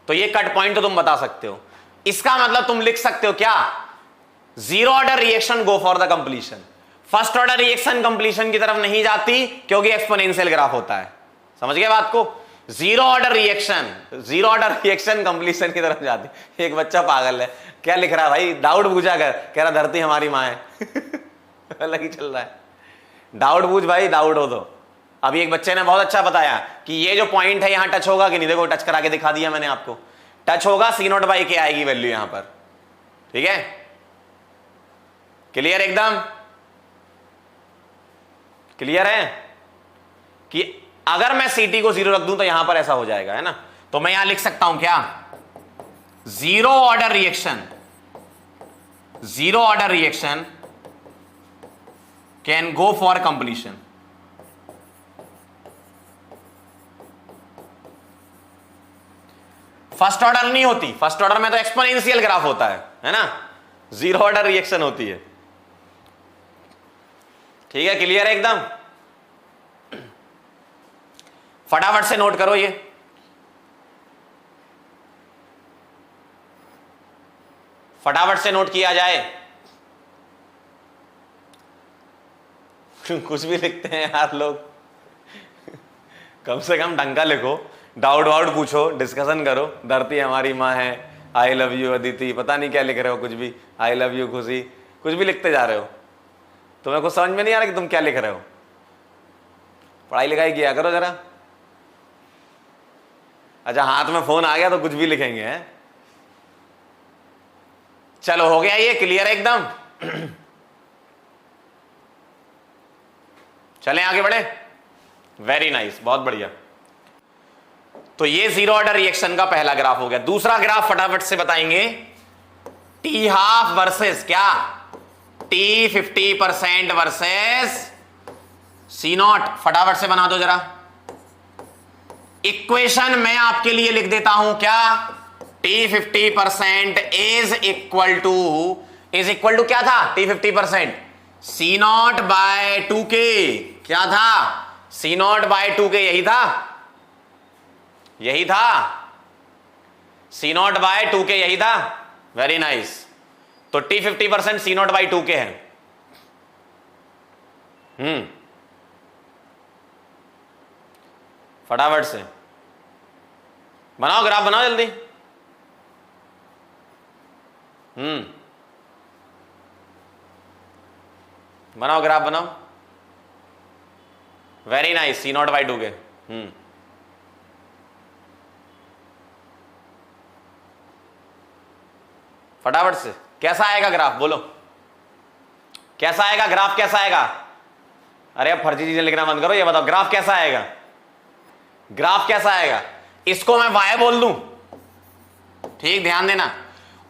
तो ये कट पॉइंट तो तुम बता सकते हो। इसका मतलब तुम लिख सकते हो क्या, zero order reaction go for the completion. First order reaction completion की तरफ नहीं जाती क्योंकि एक्सपोनेंशियल ग्राफ होता है, समझ गए बात को। जीरो ऑर्डर रिएक्शन कंप्लीशन की तरफ जाती। एक बच्चा पागल है, क्या लिख रहा है भाई, डाउट पूछा कर, कह रहा धरती हमारी माँ है। अलग ही चल रहा है, डाउट पूछ भाई, डाउट हो तो। अभी एक बच्चे ने बहुत अच्छा बताया कि ये जो पॉइंट है यहां टच होगा कि नहीं, देखो टच करा के दिखा दिया मैंने आपको, टच होगा, सी नॉट बाई के आएगी वैल्यू यहां पर, ठीक है। क्लियर, एकदम क्लियर है कि अगर मैं ct को 0 रख दूं तो यहां पर ऐसा हो जाएगा, है ना। तो मैं यहां लिख सकता हूं क्या, zero order reaction can go for completion. First order नहीं होती, फर्स्ट ऑर्डर में तो एक्सपोनेंशियल ग्राफ होता है ना, जीरो ऑर्डर रिएक्शन होती है, ठीक है। क्लियर है एकदम, फटाफट से नोट करो ये। फटाफट से नोट किया जाए। कुछ भी लिखते हैं यार लोग, कम से कम ढंग का लिखो, डाउट वाउट पूछो, डिस्कशन करो। धरती हमारी माँ है, आई लव यू अदिति, पता नहीं क्या लिख रहे हो, कुछ भी, आई लव यू खुशी, कुछ भी लिखते जा रहे हो। तुम्हें कुछ समझ में नहीं आ रहा कि तुम क्या लिख रहे हो। पढ़ाई लिखाई किया करो जरा। अच्छा हाथ में फोन आ गया तो कुछ भी लिखेंगे, हैं। चलो हो गया ये, क्लियर है एकदम। चलें आगे बढ़े, वेरी नाइस, बहुत बढ़िया। तो ये जीरो ऑर्डर रिएक्शन का पहला ग्राफ हो गया। दूसरा ग्राफ फटाफट से बताएंगे, टी हाफ वर्सेस क्या, टी 50% वर्सेस सी नॉट। फटाफट से बना दो जरा। इक्वेशन मैं आपके लिए लिख देता हूं क्या, टी 50% इज इक्वल टू क्या था, T 50% C not bye 2k, क्या था, C0/2K यही था, यही था, C0/2K यही था। Very nice. तो T 50% C0/2K है। फटाफट से बनाओ, ग्राफ बनाओ जल्दी। बनाओ ग्राफ बनाओ। Very nice. C0/2K। फटाफट से कैसा आएगा ग्राफ, बोलो कैसा आएगा ग्राफ, कैसा आएगा? अरे अब फर्जी चीजें लिखना बंद करो, ये बताओ ग्राफ कैसा आएगा, ग्राफ कैसा आएगा? इसको मैं y बोल दूं, ठीक ध्यान देना,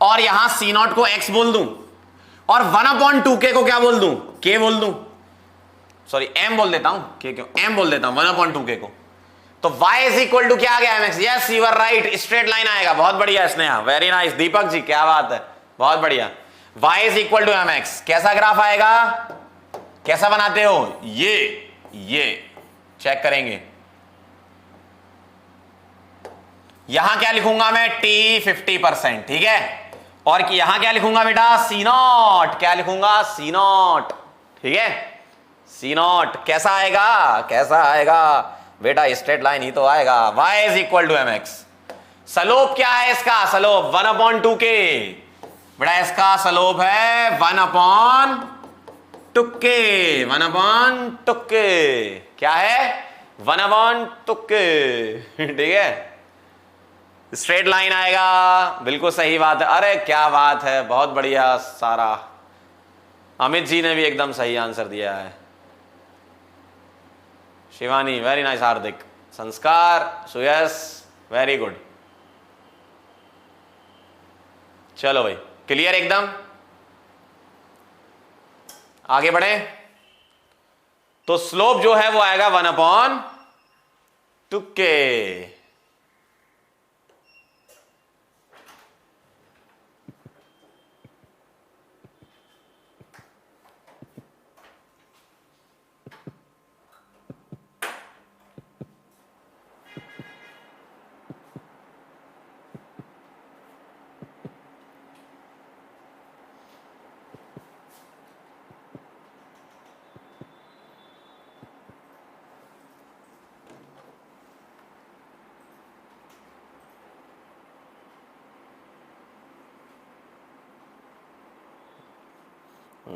और यहां C0 को x बोल दूं, और 1/2K को क्या बोल दूं, k बोल दूं, सॉरी m बोल देता हूं, k क्यों, m बोल देता हूं 1/2K को। तो y इज इक्वल टू क्या आ गया mx? Yes you are right, straight line आएगा। बहुत बढ़िया स्नेहा, वेरी नाइस। दीपक जी क्या बात है, बहुत बढ़िया। y is equal to mx। कैसा ग्राफ आएगा, कैसा बनाते हो? ये चेक करेंगे। यहां क्या लिखूंगा मैं? T 50%, ठीक है। और यहां क्या लिखूंगा बेटा? C0। क्या लिखूंगा? C0, ठीक है। C0 कैसा आएगा, कैसा आएगा बेटा? स्ट्रेट लाइन ही तो आएगा। y is equal to mx। Slope क्या है इसका? Slope 1/2K। बेटा इसका सलोप है 1/2K। 1/2K क्या है? 1/2K, ठीक है। स्ट्रेट लाइन आएगा, बिल्कुल सही बात है। अरे क्या बात है, बहुत बढ़िया सारा। अमित जी ने भी एकदम सही आंसर दिया है। Shivani very nice. हार्दिक, संस्कार, सुयस वेरी गुड। चलो भाई क्लियर एकदम, आगे बढ़े। तो स्लोप जो है वो आएगा 1/2K।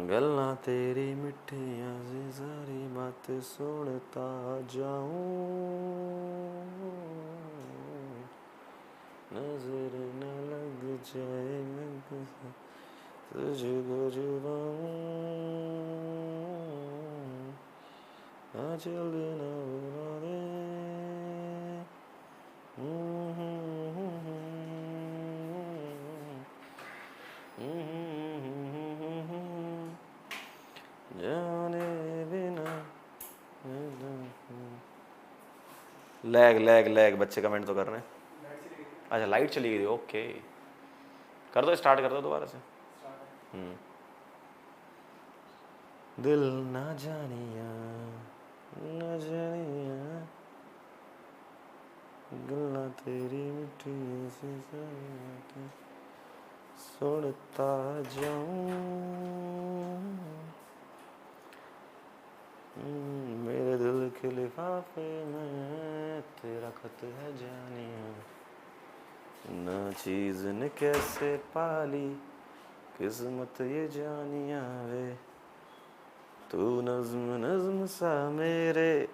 गल्ला तेरी मिठियां से सारी बात सुनता जाऊं, नजर न लग जाए तुझको जुबान चल न बुला दे। जाने बिना लैग लैग लैग, बच्चे कमेंट तो कर रहे हैं। अच्छा लाइट चली गई, ओके कर दो, स्टार्ट कर दो दोबारा से। दिल ना जानिया न जानिया गल्ला तेरी मिठी से सुनता जाऊं, मेरे दिल के लिफाफे में तेरा खत है जानिया, ना चीज ने कैसे पाली किस्मत ये जानिया वे, तू नज्म नज्म सा मेरे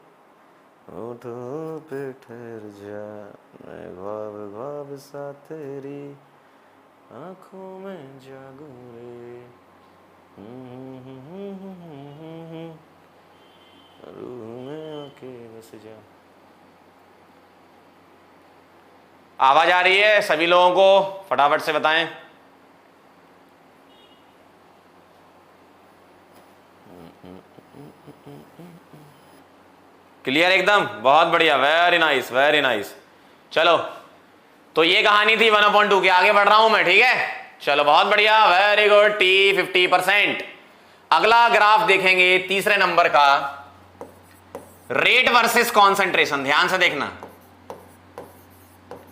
होठों पे ठहर जा, मैं ख्वाब ख्वाब सा तेरी आँखों में जागूं रे, रूह में आके बस जा। आवाज आ रही है सभी लोगों को? फटाफट से बताएं। क्लियर एकदम, बहुत बढ़िया, वेरी नाइस वेरी नाइस। चलो तो ये कहानी थी 1/2 की, आगे बढ़ रहा हूं मैं, ठीक है। चलो बहुत बढ़िया, वेरी गुड। T 50%। अगला ग्राफ देखेंगे तीसरे नंबर का। रेट वर्सेस कॉन्सेंट्रेशन, ध्यान से देखना,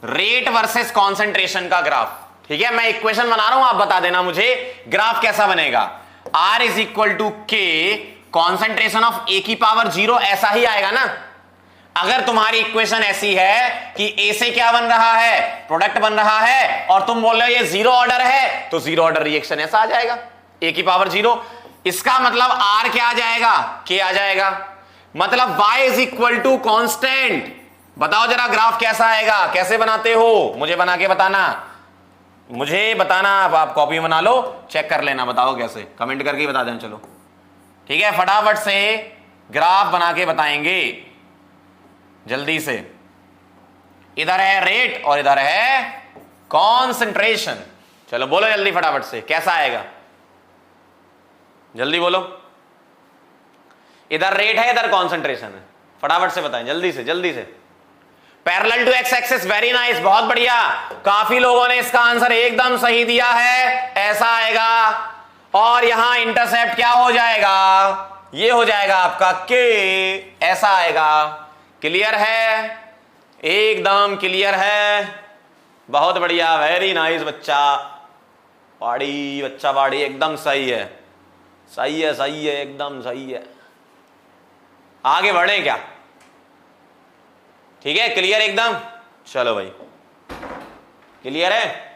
रेट वर्सेस कॉन्सेंट्रेशन का ग्राफ। ठीक है, मैं इक्वेशन बना रहा हूं, आप बता देना मुझे ग्राफ कैसा बनेगा। R इज इक्वल टू के कॉन्सेंट्रेशन ऑफ ए की पावर 0, ऐसा ही आएगा ना। अगर तुम्हारी इक्वेशन ऐसी है कि ए से क्या बन रहा है, प्रोडक्ट बन रहा है, और तुम बोल रहे हो ये जीरो ऑर्डर है, तो जीरो ऑर्डर रिएक्शन ऐसा आ जाएगा, ए की पावर 0। इसका मतलब R क्या आ जाएगा, के आ जाएगा। मतलब y is equal to constant. बताओ जरा ग्राफ कैसा आएगा, कैसे बनाते हो, मुझे बना के बताना, मुझे बताना। आप कॉपी बना लो, चेक कर लेना, बताओ कैसे, कमेंट करके बता देना। चलो ठीक है, फटाफट से ग्राफ बना के बताएंगे जल्दी से। इधर है रेट और इधर है कॉन्सेंट्रेशन। चलो बोलो जल्दी फटाफट से, कैसा आएगा, जल्दी बोलो। इधर रेट है, इधर कॉन्सेंट्रेशन है, फटाफट से बताएं जल्दी से, जल्दी से। Parallel to X axis, very nice, बहुत बढ़िया। काफी लोगों ने इसका आंसर एकदम सही दिया है, ऐसा आएगा। और यहां इंटरसेप्ट क्या हो जाएगा, ये हो जाएगा आपका के, ऐसा आएगा। क्लियर है, एकदम क्लियर है, बहुत बढ़िया, वेरी नाइस बच्चा, पाड़ी बच्चा, पाड़ी एकदम सही है, सही है, सही है, एकदम सही है। आगे बढ़े क्या, ठीक है, क्लियर एकदम। चलो भाई क्लियर है।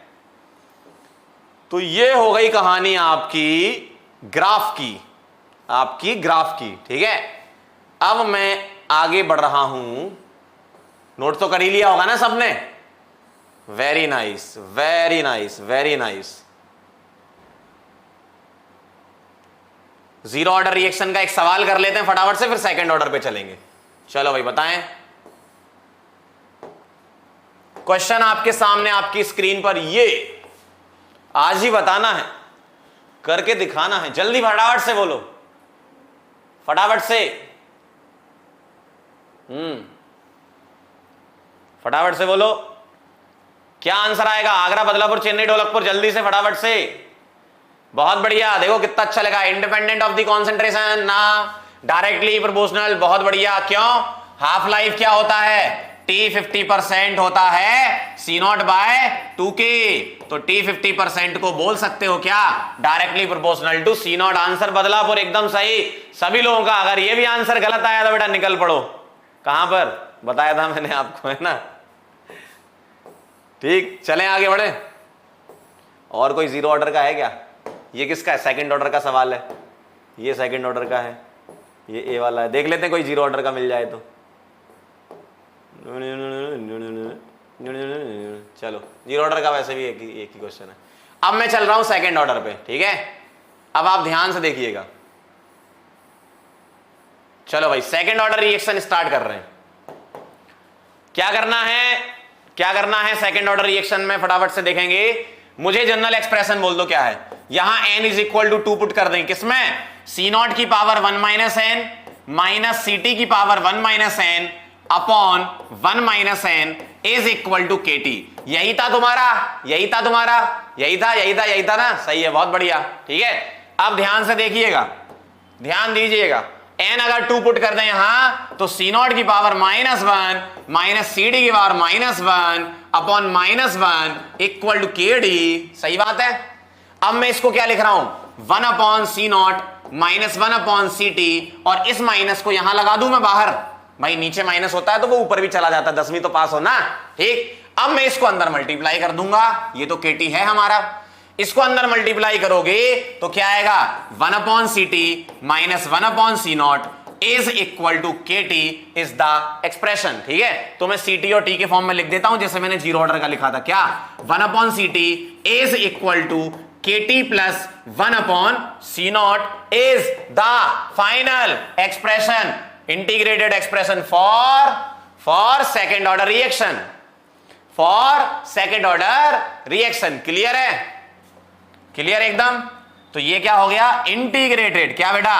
तो ये हो गई कहानी आपकी ग्राफ की, आपकी ग्राफ की। ठीक है, अब मैं आगे बढ़ रहा हूं। नोट तो कर ही लिया होगा ना सबने, very nice, very nice, very nice. Zero order reaction का एक सवाल कर लेते हैं फटाफट से, फिर सेकंड ऑर्डर पे चलेंगे। चलो भाई बताएं। क्वेश्चन आपके सामने, आपकी स्क्रीन पर, ये आज ही बताना है, करके दिखाना है, जल्दी फटाफट से बोलो, फटाफट से, फटाफट से बोलो। क्या आंसर आएगा, आगरा, बदलापुर, चेन्नई, ढोलकपुर, जल्दी से फटाफट से। बहुत बढ़िया, देखो कितना अच्छा लगा। इंडिपेंडेंट ऑफ द कॉन्सेंट्रेशन ना, डायरेक्टली प्रोपोर्शनल, बहुत बढ़िया। क्यों, हाफ लाइफ क्या होता है, T 50% होता है C0 बाय 2K, तो T 50% को बोल सकते हो क्या, directly proportional to C0। Answer Badlapur एकदम सही सभी लोगों का। अगर ये भी आंसर गलत आया तो बेटा निकल पड़ो। कहां पर बताया था मैंने आपको, है ना। ठीक, चलें आगे बढ़े। और कोई जीरो ऑर्डर का है क्या, ये किसका है, सेकंड ऑर्डर का सवाल है, ये सेकंड ऑर्डर का है, ये ए वाला है। देख लेते हैं कोई जीरो ऑर्डर का मिल जाए तो। चलो जीरो ऑर्डर का वैसे भी एक ही क्वेश्चन है। अब मैं चल रहा हूं सेकंड ऑर्डर पे, ठीक है। अब आप ध्यान से देखिएगा। चलो भाई सेकंड ऑर्डर रिएक्शन स्टार्ट कर रहे हैं। क्या करना है, क्या करना है सेकंड ऑर्डर रिएक्शन में, फटाफट से देखेंगे। मुझे जनरल एक्सप्रेशन बोल दो क्या है। यहां n is equal to 2 put कर दें, किसमें, C0 की power 1 minus n minus CT की power 1 minus n upon 1 minus n is equal to KT। यही था तुम्हारा, यही था तुम्हारा, यही था, यही था, यही था ना, सही है, बहुत बढ़िया। ठीक है, अब ध्यान से देखिएगा, ध्यान दीजिएगा। n अगर 2 पुट कर दें यहां, तो C0 की पावर -1 माइनस CD की power -1 upon -1 equal to KD। सही बात है। अब मैं इसको क्या लिख रहा हूं, 1 upon C0 minus 1 upon CT, और इस माइनस को यहां लगा दूं मैं बाहर। भाई नीचे माइनस होता है तो वो ऊपर भी चला जाता है, 10वीं तो पास हो ना। ठीक, अब मैं इसको अंदर मल्टीप्लाई कर दूंगा, ये तो KT है हमारा। इसको अंदर मल्टीप्लाई करोगे तो क्या आएगा, 1 upon CT minus 1 upon C0 is equal to KT is the expression. ठीक है, तो मैं CT और T के फॉर्म में लिख देता हूं, जैसे मैंने जीरो ऑर्डर का लिखा था। क्या, 1 upon CT is equal to KT plus 1 upon C0 is the final expression, integrated expression for second order reaction, for second order reaction. Clear है, क्लियर एकदम। तो ये क्या हो गया, इंटीग्रेटेड, क्या बेटा,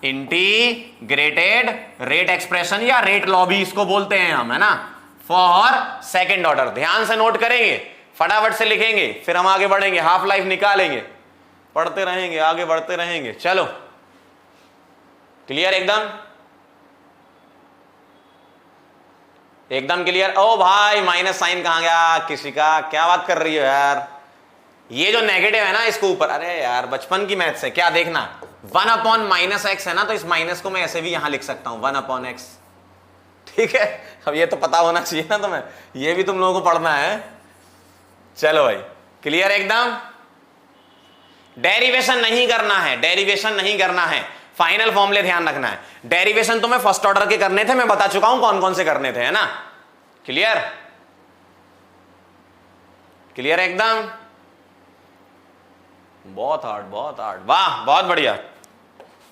इंटीग्रेटेड रेट एक्सप्रेशन, या रेट लॉ भी इसको बोलते हैं हम, है ना, फॉर सेकेंड ऑर्डर। ध्यान से नोट करेंगे, फटाफट से लिखेंगे, फिर हम आगे बढ़ेंगे, हाफ लाइफ निकालेंगे, पढ़ते रहेंगे, आगे बढ़ते रहेंगे। चलो क्लियर एकदम। एकदम क्लियर। ओ भाई माइनस साइन कहां गया किसी का, क्या बात कर रही हो यार। ये जो नेगेटिव है ना इसको ऊपर, अरे यार बचपन की मैथ से क्या देखना, 1/-x है ना, तो इस माइनस को मैं ऐसे भी यहां लिख सकता हूं 1/x। ठीक है, अब ये तो पता होना चाहिए ना तुम्हें, ये भी तुम लोगों को पढ़ना है। चलो भाई क्लियर एकदम। डेरिवेशन नहीं करना है, डेरिवेशन नहीं करना है, फाइनल फॉर्मूले ध्यान रखना है। डेरिवेशन तो मैं फर्स्ट ऑर्डर के करने थे, मैं बता चुका हूं कौन कौन से करने थे, है ना। क्लियर, क्लियर एकदम। बहुत हार्ड, बहुत हार्ड, वाह बहुत बढ़िया।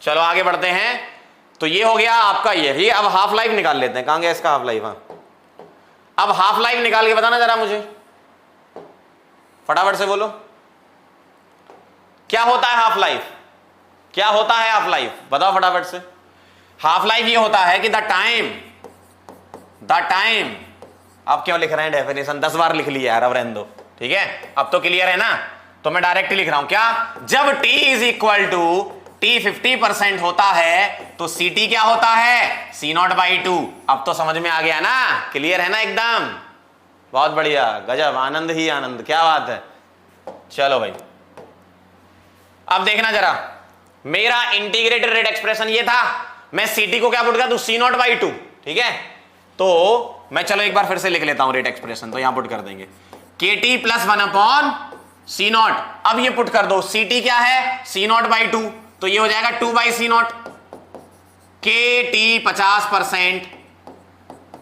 चलो आगे बढ़ते हैं। तो ये हो गया आपका ये अब हाफ लाइफ निकाल लेते हैं। कहां गया इसका हाफ लाइफ? अब हाफ लाइफ निकाल के बताना जरा मुझे, फटाफट से बोलो क्या होता है हाफ लाइफ, क्या होता है हाफ लाइफ, बताओ फटाफट से। हाफ लाइफ ये होता है कि द टाइम, अब क्यों लिख रहे हैं डेफिनेशन, 10 बार लिख लिया यार, अब रहने दो। ठीक है, अब तो क्लियर है ना, तो मैं डायरेक्ट लिख रहा हूं क्या, जब t is equal to t 50% होता है तो ct क्या होता है, C0/2। अब तो समझ में आ गया ना, क्लियर है ना एकदम, बहुत बढ़िया, गजब, आनंद ही आनंद, क्या बात है। चलो भाई अब देखना जरा, मेरा इंटीग्रेटेड रेट एक्सप्रेशन ये था, मैं ct को क्या पुट कर दूं, C0/2। ठीक है, तो मैं चलो एक बार फिर से लिख लेता हूं रेट एक्सप्रेशन, तो यहां पुट कर देंगे kt + 1/C0। अब ये पुट कर दो, ct क्या है, C0/2, तो ये हो जाएगा 2/C0। kt 50%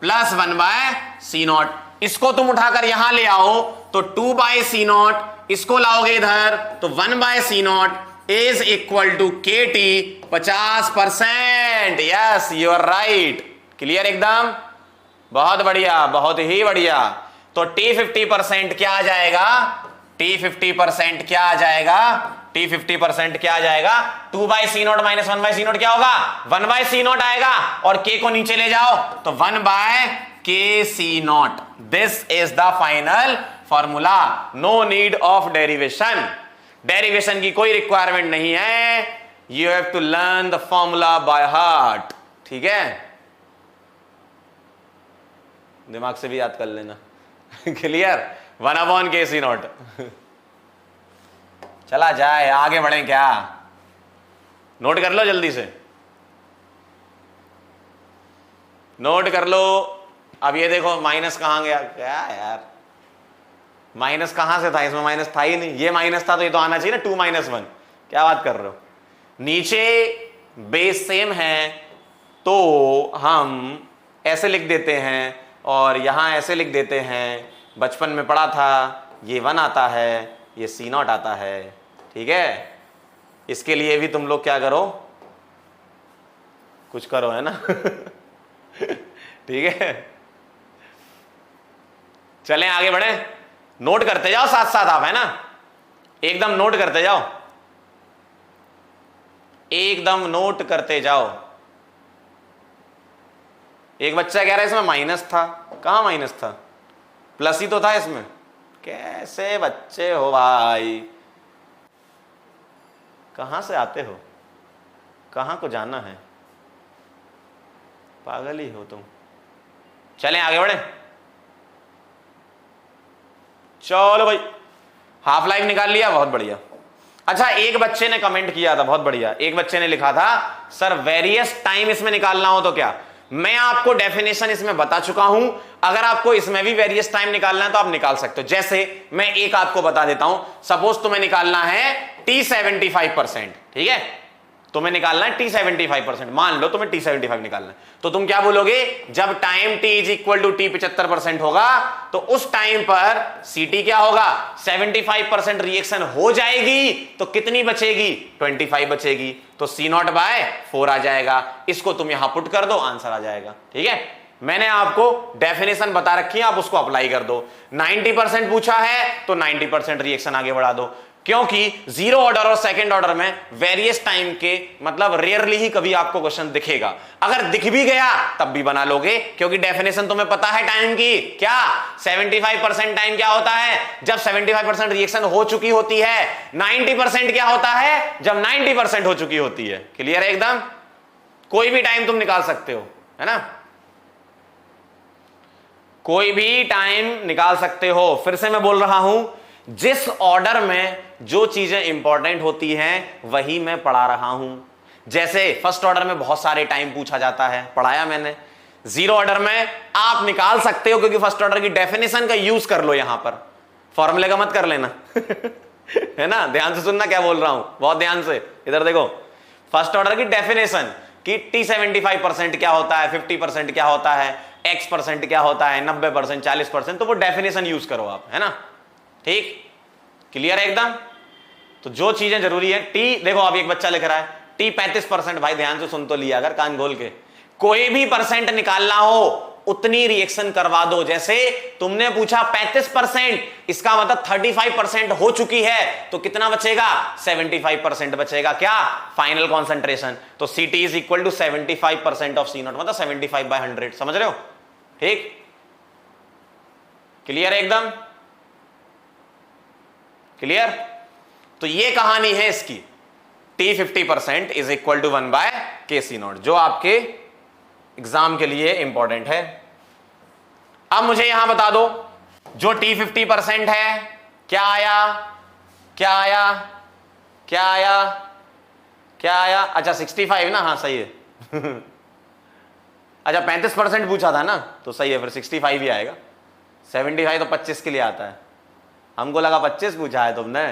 + 1/C0, इसको तुम उठाकर यहां ले आओ तो 2/C0, इसको लाओगे इधर तो 1/C0 is equal to kt 50%। Yes you are right, clear एकदम, बहुत बढ़िया, बहुत ही बढ़िया। तो t 50% क्या आ जाएगा, t 50% क्या आ जाएगा, t 50% क्या आ जाएगा, 2/C0 - 1/C0 क्या होगा, 1/C0 आएगा, और k को नीचे ले जाओ तो 1/kC0। This is the final formula, no need of derivation, derivation की कोई रिक्वायरमेंट नहीं है, you have to learn the formula by heart. ठीक है, दिमाग से भी याद कर लेना। Clear, 1/kC0। चला जाए, आगे बढ़े क्या, नोट कर लो जल्दी से, नोट कर लो। अब ये देखो माइनस कहां गया, क्या यार माइनस कहां से था, इसमें माइनस था ही नहीं, ये माइनस था तो ये तो आना चाहिए ना 2 - 1, क्या बात कर रहे हो। नीचे बेस सेम है तो हम ऐसे लिख देते हैं और यहां ऐसे लिख देते हैं, बचपन में पढ़ा था, ये 1 आता है, ये C0 आता है। ठीक है, इसके लिए भी तुम लोग क्या करो, कुछ करो, है ना। ठीक है, चलें आगे बढ़े, नोट करते जाओ साथ साथ आप, है ना, एकदम नोट करते जाओ, एकदम नोट करते जाओ। एक बच्चा कह रहा है इसमें माइनस था, कहां माइनस था, प्लस ही तो था इसमें। कैसे बच्चे हो भाई, कहां से आते हो, कहां को जाना है, पागल ही हो तुम। चलें आगे बढ़े, चलो भाई हाफ लाइफ निकाल लिया, बहुत बढ़िया। अच्छा एक बच्चे ने कमेंट किया था, बहुत बढ़िया, एक बच्चे ने लिखा था सर वेरियस टाइम इसमें निकालना हो तो क्या, मैं आपको डेफिनेशन इसमें बता चुका हूं, अगर आपको इसमें भी वेरियस टाइम निकालना है तो आप निकाल सकते हो। जैसे मैं एक आपको बता देता हूं, सपोज तुम्हें निकालना है t 75%, ठीक है, तुम्हें निकालना है t 75%, मान लो तुम्हें t 75 निकालना है, तो तुम क्या बोलोगे, जब time t is equal to t 75% होगा तो उस टाइम पर ct क्या होगा, 75% रिएक्शन हो जाएगी तो कितनी बचेगी, 25 बचेगी, तो C0/4 आ जाएगा। इसको तुम यहां पुट कर दो, आंसर आ जाएगा। ठीक है, मैंने आपको डेफिनेशन बता रखी है, आप उसको अप्लाई कर दो। 90% पूछा है तो 90% रिएक्शन आगे बढ़ा दो, क्योंकि जीरो ऑर्डर और सेकंड ऑर्डर में वेरियस टाइम के मतलब रेयरली ही कभी आपको क्वेश्चन दिखेगा, अगर दिख भी गया तब भी बना लोगे, क्योंकि डेफिनेशन तुम्हें पता है टाइम की, क्या 75% टाइम क्या होता है, जब 75% रिएक्शन हो चुकी होती है। 90% क्या होता है, जब 90% हो चुकी होती है। क्लियर है एकदम, कोई भी टाइम तुम निकाल सकते हो, है ना। कोई भी टाइम निकाल सकते हो। फिर से मैं बोल रहा हूं, जिस ऑर्डर में जो चीजें इंपॉर्टेंट होती हैं वही मैं पढ़ा रहा हूं। जैसे फर्स्ट ऑर्डर में बहुत सारे टाइम पूछा जाता है, पढ़ाया मैंने। जीरो ऑर्डर में आप निकाल सकते हो, क्योंकि फर्स्ट ऑर्डर की डेफिनेशन का यूज कर लो। यहां पर फॉर्मूले का मत कर लेना है ना, ध्यान से सुनना क्या बोल रहा हूं, बहुत ध्यान से। इधर देखो, फर्स्ट ऑर्डर की डेफिनेशन कि T75% क्या होता है, 50% क्या होता है, X% क्या होता है, 90%, 40%, तो वो डेफिनेशन यूज करो आप, है ना। ठीक, क्लियर है एकदम। तो जो चीजें जरूरी है, टी देखो, अब एक बच्चा लिख रहा है T 35%। भाई ध्यान से सुन तो लिया अगर, कान खोल के। कोई भी परसेंट निकालना हो उतनी रिएक्शन करवा दो। जैसे तुमने पूछा 35%, इसका मतलब 35% हो चुकी है, तो कितना बचेगा, 75% बचेगा। क्या, फाइनल कॉन्सेंट्रेशन। तो Ct is equal to 75% of C0, मतलब 75/100। समझ रहे हो, ठीक, क्लियर है एकदम, क्लियर। तो ये कहानी है इसकी, T 50% is equal to 1/KC0, जो आपके एग्जाम के लिए इंपॉर्टेंट है। अब मुझे यहां बता दो, जो T 50% है, क्या आया, क्या आया, क्या आया, क्या आया। अच्छा 65 ना, हाँ सही है अच्छा 35% पूछा था ना, तो सही है, फिर 65 ही आएगा। 75 तो 25 के लिए आता है, हमको लगा 25 पूछा है तुमने।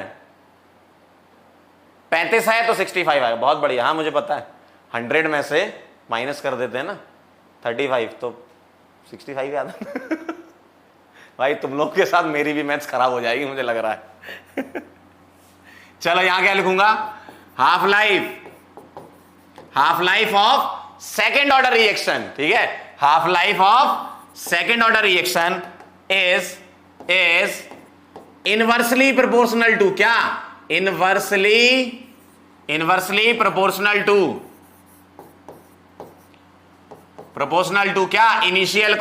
35 है तो 65 आएगा, बहुत बढ़िया। हाँ मुझे पता है, 100 में से माइनस कर देते हैं ना 35, तो 65 ही आता भाई तुम लोग के साथ मेरी भी मैथ्स खराब हो जाएगी मुझे लग रहा है चलो यहां क्या लिखूंगा, half life of second order reaction. ठीक है, half life of second order reaction is inversely proportional to, क्या, इनवर्सली प्रोपोर्शनल टू क्या, इनिशियल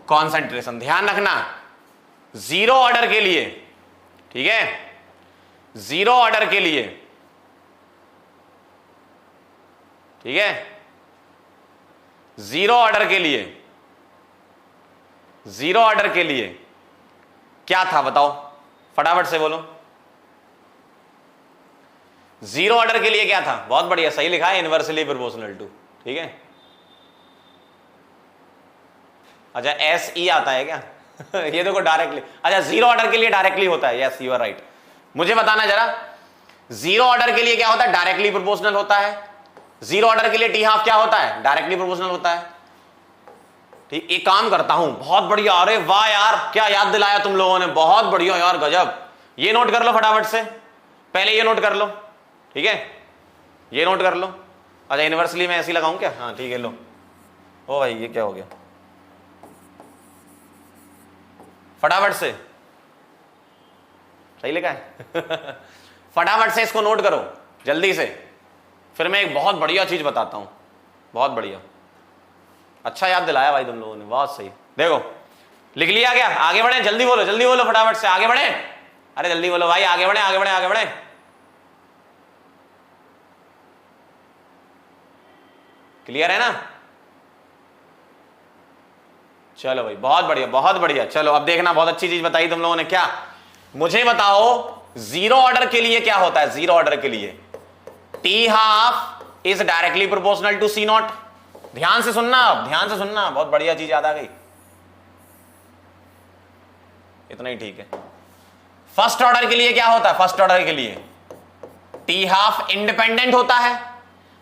कॉन्सेंट्रेशन। ध्यान रखना, जीरो ऑर्डर के लिए, ठीक है, जीरो ऑर्डर के लिए, ठीक है, जीरो ऑर्डर के लिए क्या था बताओ, फटाफट से बोलो। जीरो ऑर्डर के लिए क्या था, बहुत बढ़िया, सही लिखा है, इनवर्सली प्रोपोर्शनल टू। ठीक है, अच्छा एस ई आता है क्या ये देखो डायरेक्टली, अच्छा जीरो ऑर्डर के लिए डायरेक्टली होता है, यस यू आर राइट। मुझे बताना जरा, जीरो ऑर्डर के लिए क्या होता है, डायरेक्टली प्रोपोर्शनल होता है। जीरो ऑर्डर के लिए टी हाफ क्या होता है, डायरेक्टली प्रोपोर्शनल होता है। ठीक, एक काम करता हूं, बहुत बढ़िया, अरे वाह यार क्या याद दिलाया तुम लोगों ने, बहुत बढ़िया यार, गजब। ये नोट कर लो फटाफट से, पहले ये नोट कर लो, ठीक है, ये नोट कर लो। अच्छा यूनिवर्सली में ऐसे ही लगाऊं क्या, हाँ ठीक है, लो। ओ भाई ये क्या हो गया, फटाफट से, सही लिखा है फटाफट से इसको नोट करो जल्दी से, फिर मैं एक बहुत बढ़िया चीज बताता हूं, बहुत बढ़िया, अच्छा याद दिलाया भाई तुम लोगों ने, बहुत सही। देखो लिख लिया क्या, आगे बढ़े, जल्दी बोलो फटाफट से, आगे बढ़े, अरे जल्दी बोलो भाई, आगे बढ़े आगे बढ़े आगे बढ़े। क्लियर है ना, चलो भाई बहुत बढ़िया बहुत बढ़िया। चलो अब देखना, बहुत अच्छी चीज बताई तुम लोगों ने। क्या, मुझे बताओ जीरो ऑर्डर के लिए क्या होता है, जीरो ऑर्डर के लिए T half is directly proportional to C nought. ध्यान से सुनना, अब ध्यान से सुनना, बहुत बढ़िया चीज याद आ गई, इतना ही ठीक है। फर्स्ट ऑर्डर के लिए क्या होता है, फर्स्ट ऑर्डर के लिए टी हाफ इंडिपेंडेंट होता है,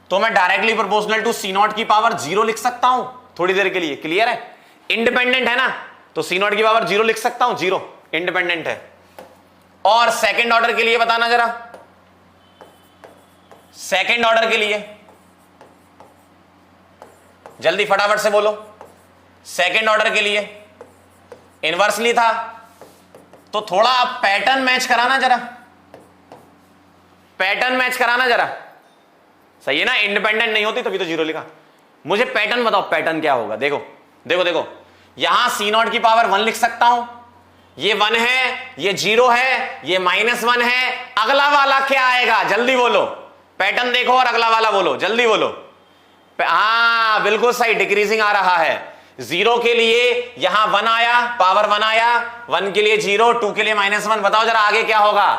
तो मैं directly proportional to C nought की पावर 0 लिख सकता हूं थोड़ी देर के लिए। क्लियर है, इंडिपेंडेंट है ना, तो सी नॉट की पावर 0 लिख सकता हूं, 0 इंडिपेंडेंट है। और सेकंड ऑर्डर के लिए बताना जरा, सेकंड ऑर्डर के लिए जल्दी फटाफट से बोलो, सेकंड ऑर्डर के लिए इनवर्सली था, तो थोड़ा पैटर्न मैच कराना जरा, पैटर्न मैच कराना जरा, सही है ना, इंडिपेंडेंट नहीं होती तभी तो 0 लिखा। मुझे पैटर्न बताओ, पैटर्न क्या होगा, देखो देखो देखो, यहां सी नॉट की पावर 1 लिख सकता हूं, ये 1 है, ये 0 है, ये -1 है, अगला वाला क्या आएगा, जल्दी बोलो, पैटर्न देखो और अगला वाला बोलो, जल्दी बोलो। हाँ बिल्कुल सही, डिक्रीजिंग आ रहा है। 0 के लिए यहां 1 आया, पावर 1 आया, 1 के लिए 0, 2 के लिए -1। बताओ जरा आगे क्या होगा?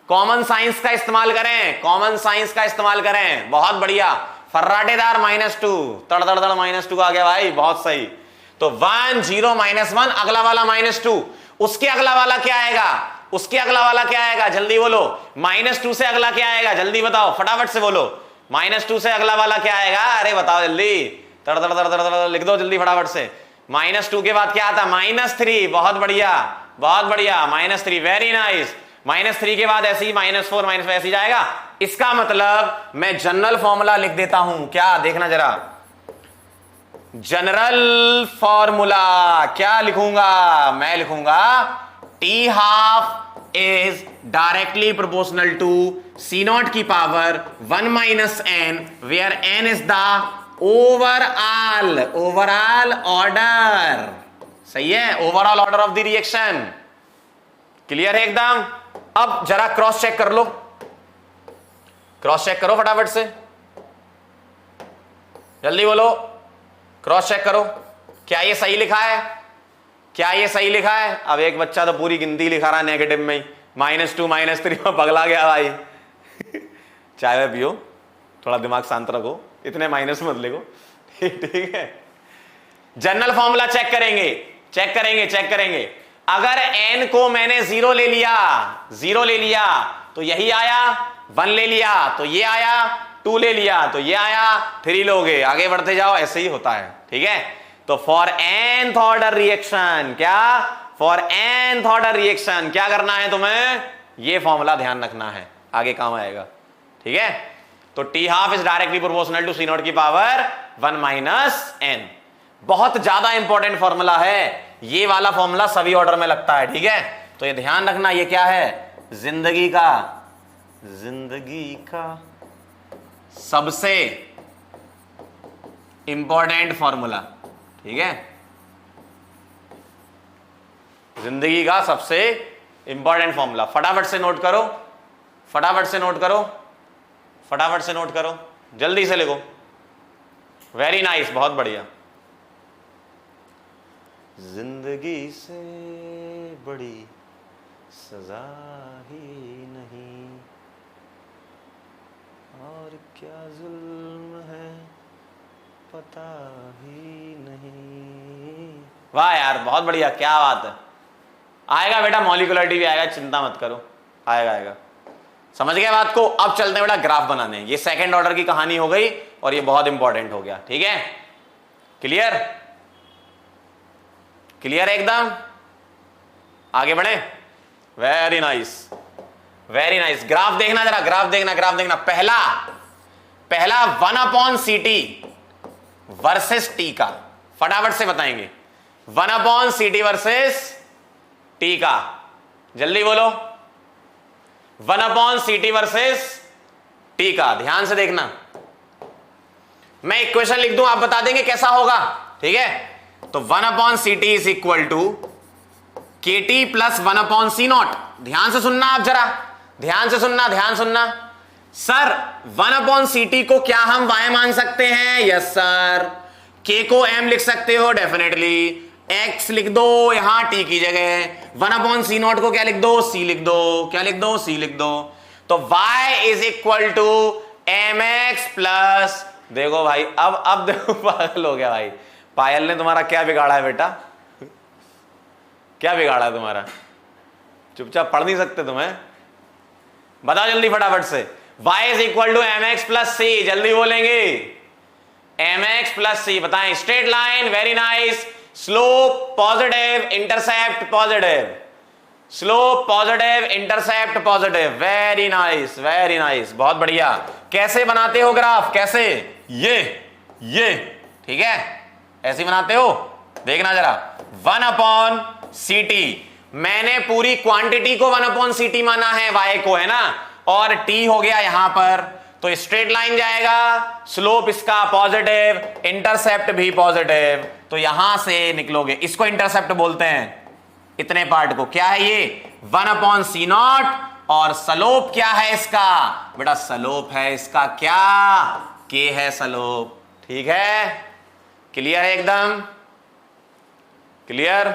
कॉमन साइंस का इस्तेमाल करें, कॉमन साइंस का इस्तेमाल करें। बहुत बढ़िया, फर्राटेदार -2, तड़ तड़ तड़ -2 आ गया भाई, बहुत सही। तो 1 0 -1, अगला वाला -2, उसके अगला वाला क्या आएगा? उसके अगला वाला क्या आएगा? जल्दी बोलो। -2 से अगला क्या आएगा? जल्दी बताओ, फटाफट से बोलो। -2 से अगला वाला क्या आएगा? अरे बताओ जल्दी, तड़ तड़ तड़ तड़ तड़ लिख दो जल्दी फटाफट से। -2 के बाद क्या आता? -3। बहुत बढ़िया, बहुत बढ़िया, -3, वेरी नाइस। -3 के बाद ऐसे ही -4 -5 ऐसे ही जाएगा। इसका मतलब मैं जनरल फॉर्मूला लिख देता हूं, क्या देखना जरा, जनरल फॉर्मूला क्या लिखूंगा? मैं लिखूंगा T½ is directly proportional to C0 की power 1 - n, where n is the overall order. सही है, overall order of the reaction. Clear है एकदम? अब जरा क्रॉस चेक कर लो, क्रॉस चेक करो फटाफट से, जल्दी बोलो, क्रॉस चेक करो। क्या ये सही लिखा है? क्या ये सही लिखा है? अब एक बच्चा तो पूरी गिनती लिखा रहा है नेगेटिव में ही, -2 -3 में पगला गया भाई। चाय में पियो, थोड़ा दिमाग शांत रखो, इतने माइनस मत लिखो। ठीक है, जनरल फॉर्मूला चेक करेंगे, चेक करेंगे, चेक करेंगे। अगर n को मैंने 0 ले लिया, 0 ले लिया तो यही आया, 1 ले लिया तो ये आया, 2 ले लिया तो ये आया, 3 लोगे, आगे बढ़ते जाओ, ऐसे ही होता है। ठीक है, तो फॉर nth ऑर्डर रिएक्शन, क्या? फॉर nth ऑर्डर रिएक्शन क्या करना है तुम्हें? ये फॉर्मूला ध्यान रखना है, आगे काम आएगा। ठीक है, तो T½ is directly proportional to C0 की पावर 1 - n। बहुत ज्यादा इंपॉर्टेंट फॉर्मूला है ये वाला, फॉर्मूला सभी ऑर्डर में लगता है। ठीक है, तो ये ध्यान रखना, ये क्या है? जिंदगी का सबसे इंपॉर्टेंट फॉर्मूला। ठीक है, जिंदगी का सबसे इंपॉर्टेंट फॉर्मूला। फटाफट से नोट करो, फटाफट से नोट करो, फटाफट से नोट करो, जल्दी से लिखो। वेरी नाइस, बहुत बढ़िया। जिंदगी से बड़ी सजा ही नहीं, और क्या जुल्म है पता ही नहीं। वाह यार, बहुत बढ़िया, क्या बात है। आएगा बेटा, मॉलिक्युलरिटी भी आएगा, चिंता मत करो, आएगा आएगा। समझ गए बात को? अब चलते हैं बेटा ग्राफ बनाने। ये सेकंड ऑर्डर की कहानी हो गई और ये बहुत इंपॉर्टेंट हो गया। ठीक है, क्लियर? क्लियर एकदम? आगे बढ़े। Very nice, very nice. Graph देखना जरा, ग्राफ देखना, ग्राफ देखना। पहला 1/CT वर्सेस T का, फटाफट से बताएंगे। 1/CT वर्सेस T का, जल्दी बोलो। 1/CT वर्सेस T का, ध्यान से देखना। मैं इक्वेशन लिख दूं, आप बता देंगे कैसा होगा। ठीक है, तो 1/CT is equal to KT plus 1/C0। ध्यान से सुनना आप जरा, ध्यान से सुनना, ध्यान सुनना। सर 1/CT को क्या हम y मान सकते हैं? Yes sir. K को m लिख सकते हो, डेफिनेटली। x लिख दो यहां t की जगह। 1/C0 को क्या लिख दो? c लिख दो। क्या लिख दो? c लिख दो। तो y is equal to mx plus, देखो भाई, अब देखो पागल हो गया भाई। पायल ने तुम्हारा क्या बिगाड़ा है बेटा? क्या बिगाड़ा है तुम्हारा? चुपचाप पढ़ नहीं सकते तुम्हें? बताओ जल्दी फटाफट से। y is equal to mx plus c, जल्दी बोलेंगे। mx प्लस c, बताएं। Straight line, very nice. Slope positive, intercept positive. Slope positive, intercept positive. Very nice, very nice, बहुत बढ़िया। कैसे बनाते हो ग्राफ? कैसे? ये ठीक है, ऐसे बनाते हो, देखना जरा। 1/CT, मैंने पूरी क्वांटिटी को 1/CT माना है, y को, है ना, और t हो गया यहां पर। तो स्ट्रेट लाइन जाएगा, स्लोप इसका पॉजिटिव, इंटरसेप्ट भी पॉजिटिव, तो यहां से निकलोगे, इसको इंटरसेप्ट बोलते हैं, इतने पार्ट को। क्या है ये? 1/C0। और स्लोप क्या है इसका? बेटा स्लोप है इसका क्या? k है स्लोप। ठीक है, क्लियर है एकदम, क्लियर।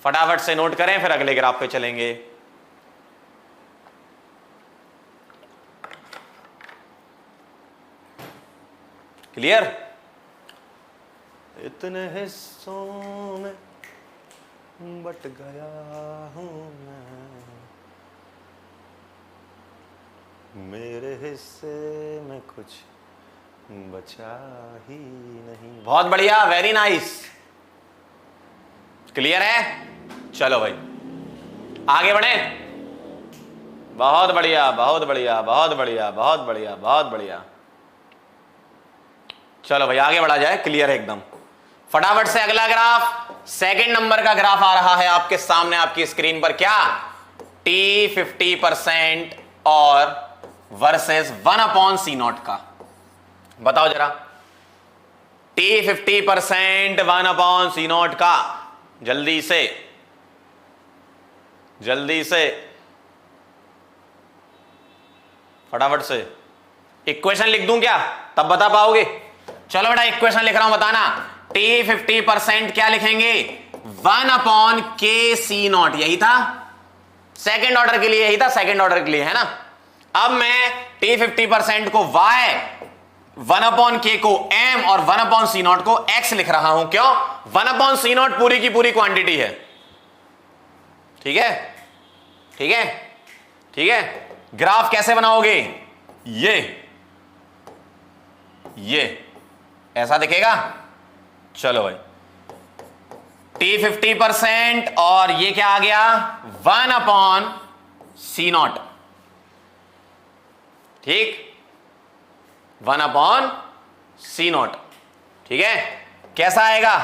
फटाफट से नोट करें, फिर अगले ग्राफ पे चलेंगे। क्लियर। इतने हिस्सों में बट गया हूं मैं, मेरे हिस्से में कुछ बचा ही नहीं। बहुत बढ़िया, वेरी नाइस, क्लियर है। चलो भाई आगे बढ़े। बहुत बढ़िया, बहुत बढ़िया, बहुत बढ़िया, बहुत बढ़िया, बहुत बढ़िया। चलो भाई आगे बढ़ा जाए, क्लियर है एकदम। फटाफट से अगला ग्राफ, सेकंड नंबर का ग्राफ आ रहा है आपके सामने आपकी स्क्रीन पर। क्या? T 50% और वर्सेस 1/C0 का। बताओ जरा, T 50% 1/C0 का, जल्दी से जल्दी से फटाफट से। इक्वेशन लिख दूं क्या, तब बता पाओगे? चलो बेटा इक्वेशन लिख रहा हूं, बताना। T 50% क्या लिखेंगे? 1/K/C0, यही था सेकेंड ऑर्डर के लिए, यही था सेकेंड ऑर्डर के लिए, है ना। अब मैं T 50% को Y, 1/K को M और 1/C0 को X लिख रहा हूं। क्यों? 1/C0 पूरी की पूरी क्वांटिटी है। ठीक है, ठीक है, ठीक है। ग्राफ कैसे बनाओगे? ये ऐसा दिखेगा। चलो भाई, T 50% और ये क्या आ गया? 1/C0, ठीक, 1/C0, ठीक है। कैसा आएगा?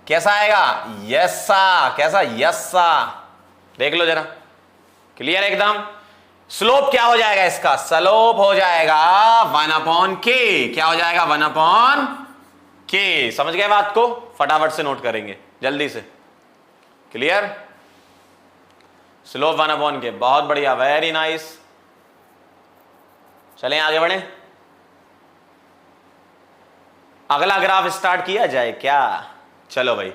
कैसा आएगा? यसा, कैसा? यसा। देख लो जरा, क्लियर एकदम। स्लोप क्या हो जाएगा इसका? स्लोप हो जाएगा 1/K। क्या हो जाएगा? 1/K। समझ गए बात को? फटाफट से नोट करेंगे जल्दी से, क्लियर। स्लोप 1/K, बहुत बढ़िया, वेरी नाइस। चलें आगे बढ़े, अगला ग्राफ स्टार्ट किया जाए क्या? चलो भाई,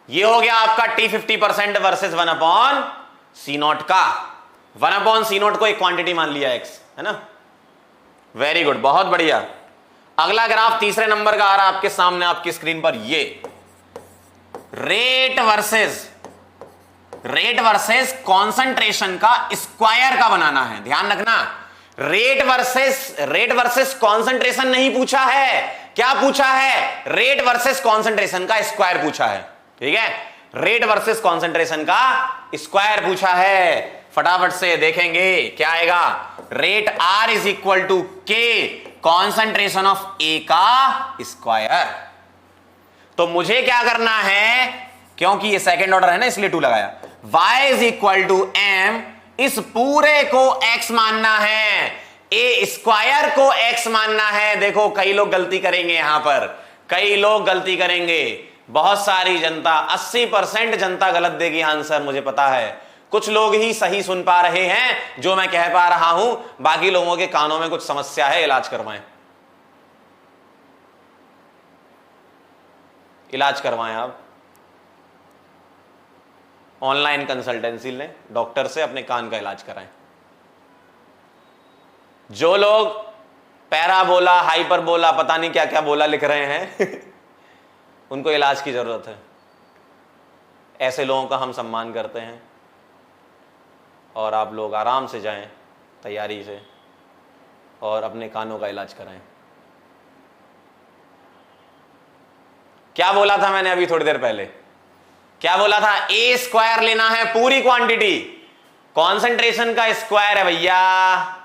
ये हो गया आपका T 50% वर्सेस 1/C0 का। 1/C0 को एक क्वांटिटी मान लिया X, है ना। वेरी गुड, बहुत बढ़िया। अगला ग्राफ तीसरे नंबर का आ रहा है आपके सामने आपकी स्क्रीन पर। ये रेट वर्सेस कॉन्सेंट्रेशन का स्क्वायर का बनाना है, ध्यान रखना। रेट वर्सेस कॉन्सेंट्रेशन नहीं पूछा है, क्या पूछा है? रेट वर्सेस कॉन्सेंट्रेशन का स्क्वायर पूछा है, ठीक है। रेट वर्सेस कॉन्सेंट्रेशन का स्क्वायर पूछा है। फटाफट से देखेंगे क्या आएगा। Rate R is equal to K concentration of A का स्क्वायर। तो मुझे क्या करना है, क्योंकि ये सेकंड ऑर्डर है ना इसलिए 2 लगाया। Y is equal to M, इस पूरे को X मानना है, A स्क्वायर को X मानना है। देखो कई लोग गलती करेंगे, यहां पर कई लोग गलती करेंगे। बहुत सारी जनता, 80% जनता गलत देगी आंसर, मुझे पता है। कुछ लोग ही सही सुन पा रहे हैं जो मैं कह पा रहा हूं, बाकी लोगों के कानों में कुछ समस्या है, इलाज करवाएं, इलाज करवाएं। आप ऑनलाइन कंसल्टेंसी लें, डॉक्टर से अपने कान का इलाज कराएं। जो लोग पैरा बोला, हाइपर बोला, पता नहीं क्या क्या बोला लिख रहे हैं उनको इलाज की जरूरत है। ऐसे लोगों का हम सम्मान करते हैं और आप लोग आराम से जाएं तैयारी से और अपने कानों का इलाज कराएं। क्या बोला था मैंने अभी थोड़ी देर पहले? क्या बोला था? A स्क्वायर लेना है पूरी क्वांटिटी, कॉन्सेंट्रेशन का स्क्वायर है भैया।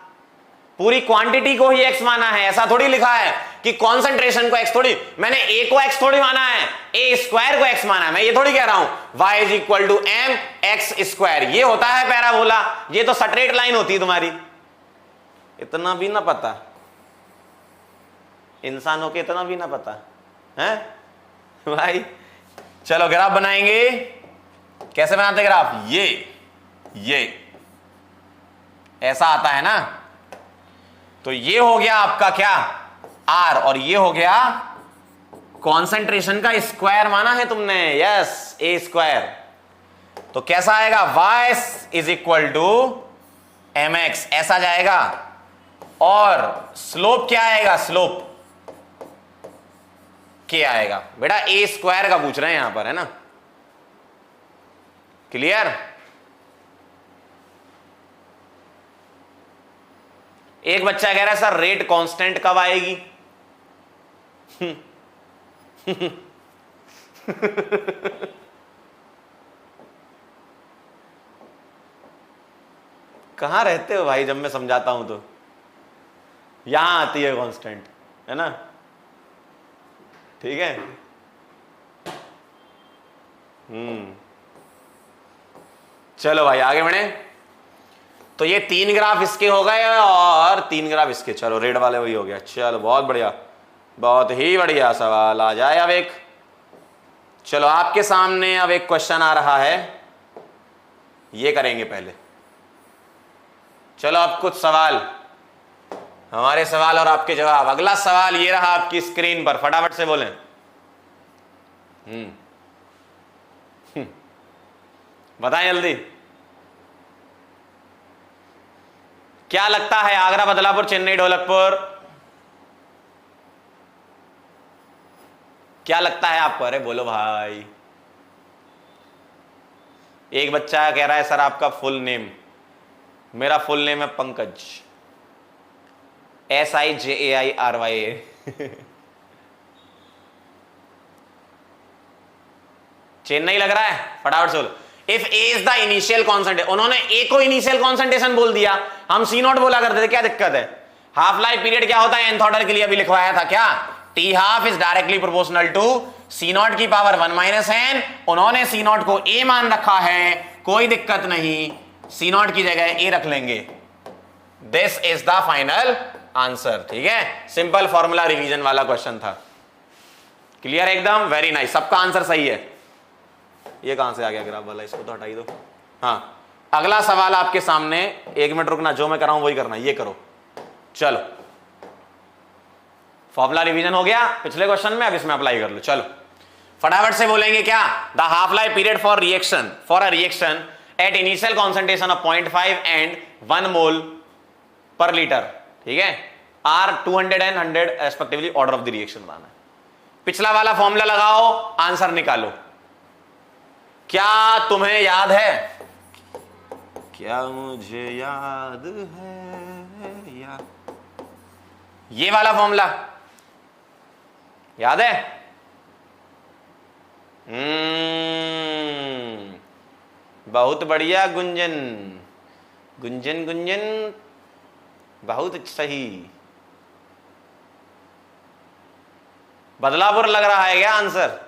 पूरी क्वांटिटी को ही X माना है, ऐसा थोड़ी लिखा है कि कॉन्सेंट्रेशन को X थोड़ी। मैंने A को X थोड़ी माना है, A स्क्वायर को X माना है। मैं ये थोड़ी कह रहा हूं Y is equal to M X square. ये होता है पैराबोला, ये तो स्ट्रेट लाइन होती है तुम्हारी। इतना भी ना पता इंसानों के, इतना भी ना पता है भाई। चलो ग्राफ बनाएंगे। कैसे बनाते ग्राफ? ये ऐसा आता है ना। तो ये हो गया आपका क्या? आर, और ये हो गया कॉन्सेंट्रेशन का स्क्वायर माना है तुमने, यस, ए स्क्वायर। तो कैसा आएगा, y is equal to M X, ऐसा जाएगा। और स्लोप क्या आएगा, स्लोप के आएगा। बेटा ए स्क्वायर का पूछ रहे हैं यहां पर, है ना, क्लियर। एक बच्चा कह रहा है सर रेट कांस्टेंट कब आएगी। कहां रहते हो भाई, जब मैं समझाता हूं तो यहां आती है कांस्टेंट, है ना, ठीक है। चलो भाई आगे बढ़े। तो ये 3 ग्राफ इसके हो गए और 3 ग्राफ इसके, चलो रेड वाले वही हो गया। चलो बहुत बढ़िया, बहुत ही बढ़िया सवाल आ जाए। अब एक, चलो आपके सामने अब एक क्वेश्चन आ रहा है, ये करेंगे पहले। चलो अब कुछ सवाल, हमारे सवाल और आपके जवाब। अगला सवाल ये रहा आपकी स्क्रीन पर, फटाफट से बोलें। बताएं जल्दी। क्या लगता है आगरा, बदलापुर, चेन्नई, ढोलकपुर, क्या लगता है आपको? अरे बोलो भाई। एक बच्चा कह रहा है सर आपका फुल नेम। मेरा फुल नेम है पंकज, SIJAIRY। चेन्नई लग रहा है, फटाफट से बोलो। If A is the initial concentration, उन्होंने ए को इनिशियल कॉन्सेंट्रेशन बोल दिया, हम सी नॉट बोला करते थे, क्या दिक्कत है। हाफ लाइफ पीरियड क्या होता है, nth ऑर्डर के लिए अभी लिखवाया था क्या, T half is directly proportional to C nought की पावर 1 माइनस एन। उन्होंने सी नॉट को ए मान रखा है, कोई दिक्कत नहीं, सी नॉट की जगह ए रख लेंगे। This is the final answer, ठीक है। सिंपल फॉर्मूला रिवीजन वाला क्वेश्चन था, क्लियर एकदम, वेरी नाइस, सबका आंसर सही है। ये कहां से आ गया ग्राफ वाला, इसको तो हटाई दो। हाँ, अगला सवाल आपके सामने, 1 मिनट रुकना, जो मैं कर रहा हूं वही करना, ये करो। चलो फॉर्मूला रिवीजन हो गया पिछले क्वेश्चन में, अब इसमें अप्लाई कर लो। चलो फटाफट से बोलेंगे क्या, the half life period for reaction, for a reaction at initial concentration of 0.5 and 1 mole per litre, ठीक है, are 200 and 100 respectively, order of the reaction बनाना है। पिछला वाला फॉर्मूला लगाओ, आंसर निकालो। क्या तुम्हें याद है, क्या मुझे याद है या ये वाला फॉर्मूला याद है? बहुत बढ़िया गुंजन, गुंजन गुंजन, बहुत सही। बदलापुर लग रहा है क्या आंसर,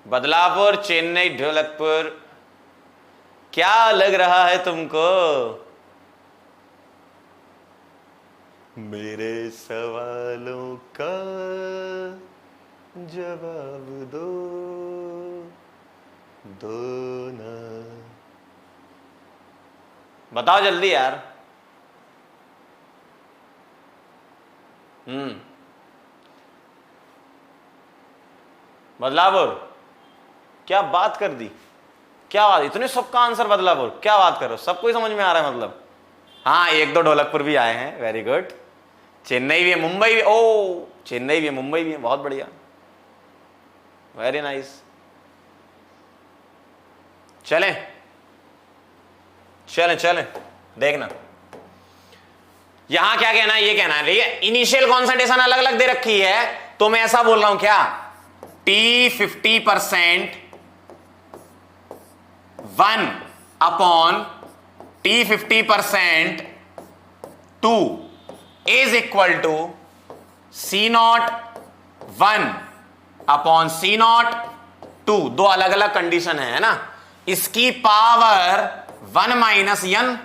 बदलापुर, चेन्नई, ढोलकपुर, क्या लग रहा है तुमको? मेरे सवालों का जवाब दो ना, बताओ जल्दी यार। बदलापुर, क्या बात कर दी, क्या बात, इतने सबका आंसर बदलापुर, क्या बात कर रहे हो, सबको ही समझ में आ रहा है मतलब। हाँ 1-2 ढोलकपुर भी आए हैं, वेरी गुड। चेन्नई भी है, मुंबई भी, ओ चेन्नई भी है, मुंबई भी है, बहुत बढ़िया, वेरी नाइस। चलें चलें चलें, देखना यहां क्या कहना है, ये कहना है, ठीक है, इनिशियल कॉन्सेंट्रेशन अलग अलग दे रखी है, तो मैं ऐसा बोल रहा हूं क्या, T 50% 1 upon T 50% 2 is equal to C nought 1 upon C nought 2। दो अलग अलग कंडीशन है ना, इसकी पावर 1 माइनस n,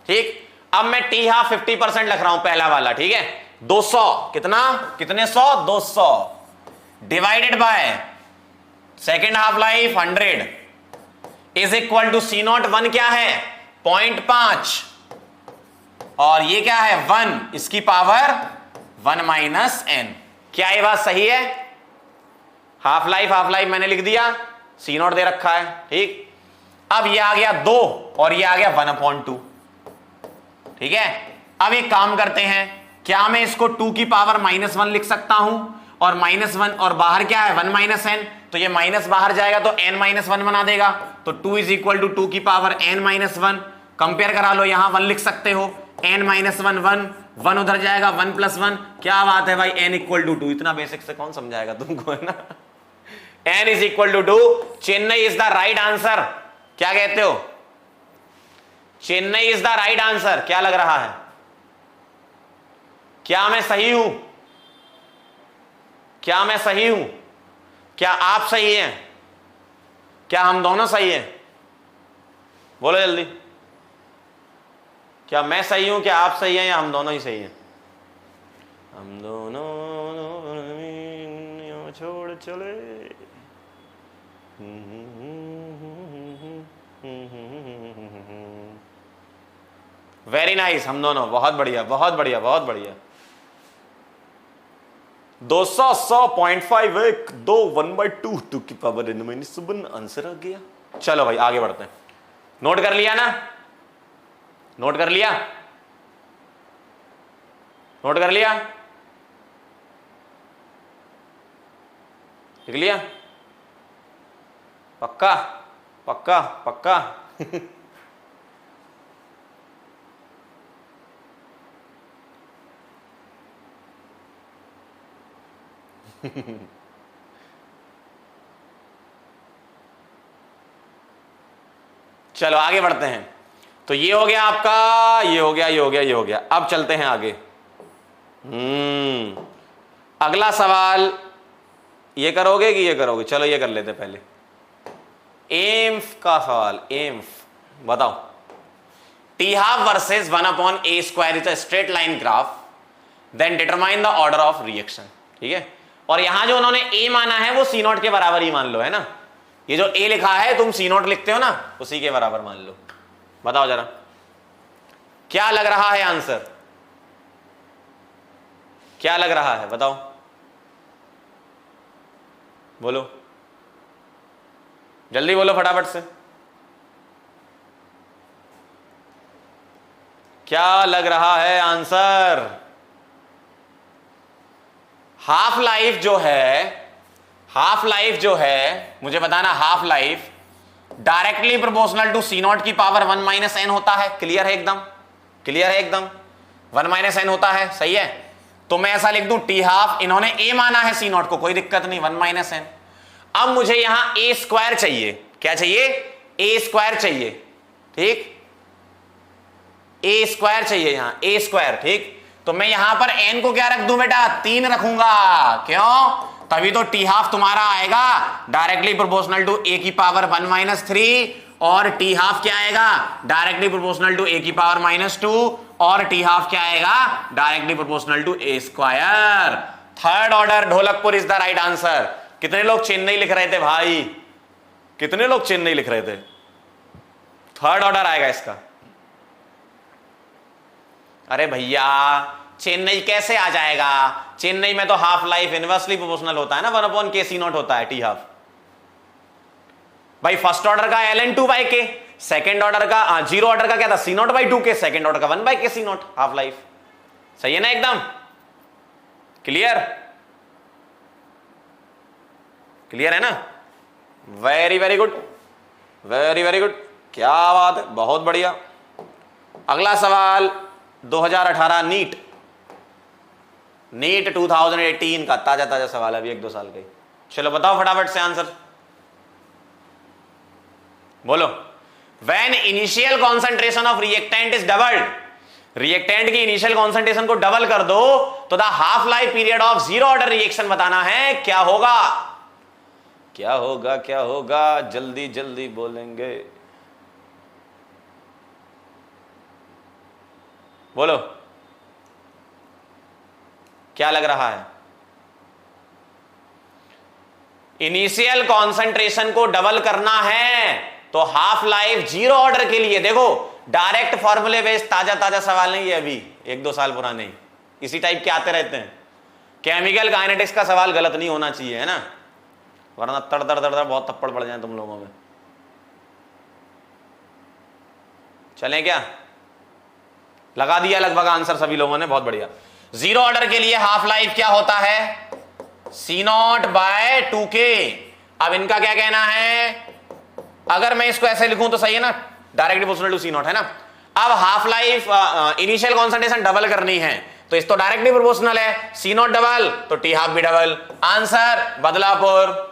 ठीक। अब मैं T हाफ 50% लिख रहा हूं, पहला वाला, ठीक है, 200, कितना, कितने 100, 200 divided by second half life 100 is equal to C nought 1 क्या है, 0.5 और ये क्या है 1 इसकी पावर 1 माइनस एन। क्या ये बात सही है? हाफ लाइफ मैंने लिख दिया, सी नॉट दे रखा है, ठीक। अब ये आ गया 2 और ये आ गया 1/2, ठीक है। अब एक काम करते हैं, क्या मैं इसको 2 की पावर -1 लिख सकता हूं, और -1 और बाहर क्या है 1 माइनस एन, तो ये माइनस बाहर जाएगा तो n-1 बना देगा, तो 2 = 2 की पावर n-1। कंपेयर करा लो, यहां 1 लिख सकते हो, n-1 1 उधर जाएगा, 1 + 1। क्या बात है भाई, n = 2। इतना बेसिक से कौन समझाएगा तुमको, है ना। n = 2। Chennai is the right answer. क्या कहते हो? Chennai is the right answer. क्या लग रहा है? क्या मैं सही हूं? क्या मैं सही हूं? क्या आप सही हैं? क्या हम दोनों सही हैं? बोलो जल्दी। क्या मैं सही हूं, क्या आप सही हैं, या हम दोनों ही सही हैं? हम दोनों छोड़ चले। वेरी नाइस, हम दोनों। बहुत बढ़िया, बहुत बढ़िया, बहुत बढ़िया। 200.51 2 1/2 2 की पावर n-1 आंसर आ गया। चलो भाई आगे बढ़ते हैं। नोट कर लिया ना? नोट कर लिया? नोट कर लिया? लिख लिया? पक्का पक्का पक्का? चलो आगे बढ़ते हैं। तो ये हो गया आपका, ये हो गया, ये हो गया, ये हो गया। अब चलते हैं आगे। अगला सवाल ये करोगे कि ये करोगे? चलो ये कर लेते पहले। एम्फ का सवाल। एम्फ बताओ। T-half versus 1/a² is a straight line graph, then determine the order of reaction. ठीक है। और यहां जो उन्होंने a माना है वो C0 के बराबर ही मान लो, है ना। ये जो a लिखा है तुम C0 लिखते हो ना, उसी के बराबर मान लो। बताओ जरा क्या लग रहा है आंसर? क्या लग रहा है बताओ, बोलो जल्दी बोलो फटाफट से। क्या लग रहा है आंसर? हाफ लाइफ जो है मुझे बताना, half life directly proportional to C0 की पावर 1 - n होता है। क्लियर है एकदम? क्लियर है एकदम? 1 - n होता है, सही है। तो मैं ऐसा लिख दूं T-half, इन्होंने a माना है C0 को, कोई दिक्कत नहीं, 1 - n। अब मुझे यहां a² चाहिए। क्या चाहिए? a² चाहिए, ठीक। a² चाहिए यहां, a², ठीक। तो मैं यहां पर n को क्या रख दूं बेटा? 3 रखूंगा। क्यों? तभी तो T-half तुम्हारा आएगा डायरेक्टली प्रोपोर्शनल टू a की पावर 1 - 3, और T-half क्या आएगा? डायरेक्टली प्रोपोर्शनल टू a की पावर -2, और T-half क्या आएगा? Directly proportional to a²। Third order Dholakpur is the right answer. कितने लोग चेन्नई लिख रहे थे भाई? कितने लोग चेन्नई लिख रहे थे? थर्ड ऑर्डर आएगा इसका। अरे भैया चेन्नई कैसे आ जाएगा? चेन्नई में तो हाफ लाइफ इनवर्सली प्रोपोर्शनल होता है ना, 1/k C0 होता है T-half। भाई फर्स्ट ऑर्डर का ln2/k, सेकेंड ऑर्डर का जीरो ऑर्डर का क्या था? C0/2k, सेकेंड ऑर्डर का 1/k C0 हाफ लाइफ। सही है ना एकदम? क्लियर? क्लियर है ना? Very very good, very very good. क्या बात है, बहुत बढ़िया। अगला सवाल 2018 नीट 2018 का ताजा ताजा सवाल है, अभी 1-2 साल का ही। चलो बताओ फटाफट से आंसर बोलो। When initial concentration of reactant is doubled, reactant की इनिशियल कॉन्सेंट्रेशन को डबल कर दो तो the half life period of zero order reaction बताना है। क्या होगा? क्या होगा? क्या होगा? जल्दी जल्दी बोलेंगे, बोलो क्या लग रहा है? इनिशियल कॉन्सेंट्रेशन को डबल करना है तो हाफ लाइफ जीरो ऑर्डर के लिए देखो डायरेक्ट फॉर्मूले बेस्ड ताजा ताजा सवाल नहीं है, अभी 1-2 साल पुराने ही इसी टाइप के आते रहते हैं। केमिकल काइनेटिक्स का सवाल गलत नहीं होना चाहिए, है ना, वरना तड़ तड़ तड़ बहुत थप्पड़ पड़ जाए तुम लोगों में। चलें क्या? लगा दिया लगभग आंसर सभी लोगों ने, बहुत बढ़िया। जीरो ऑर्डर के लिए हाफ लाइफ क्या होता है? C0/2k। अब इनका क्या कहना है? अगर मैं इसको ऐसे लिखूं तो सही है ना, डायरेक्टली प्रोपोर्शनल टू C0, है ना। अब half life initial concentration double करनी है तो इस तो डायरेक्टली प्रोपोर्शनल है, C0 डबल तो T हाफ भी डबल। आंसर बदलापुर,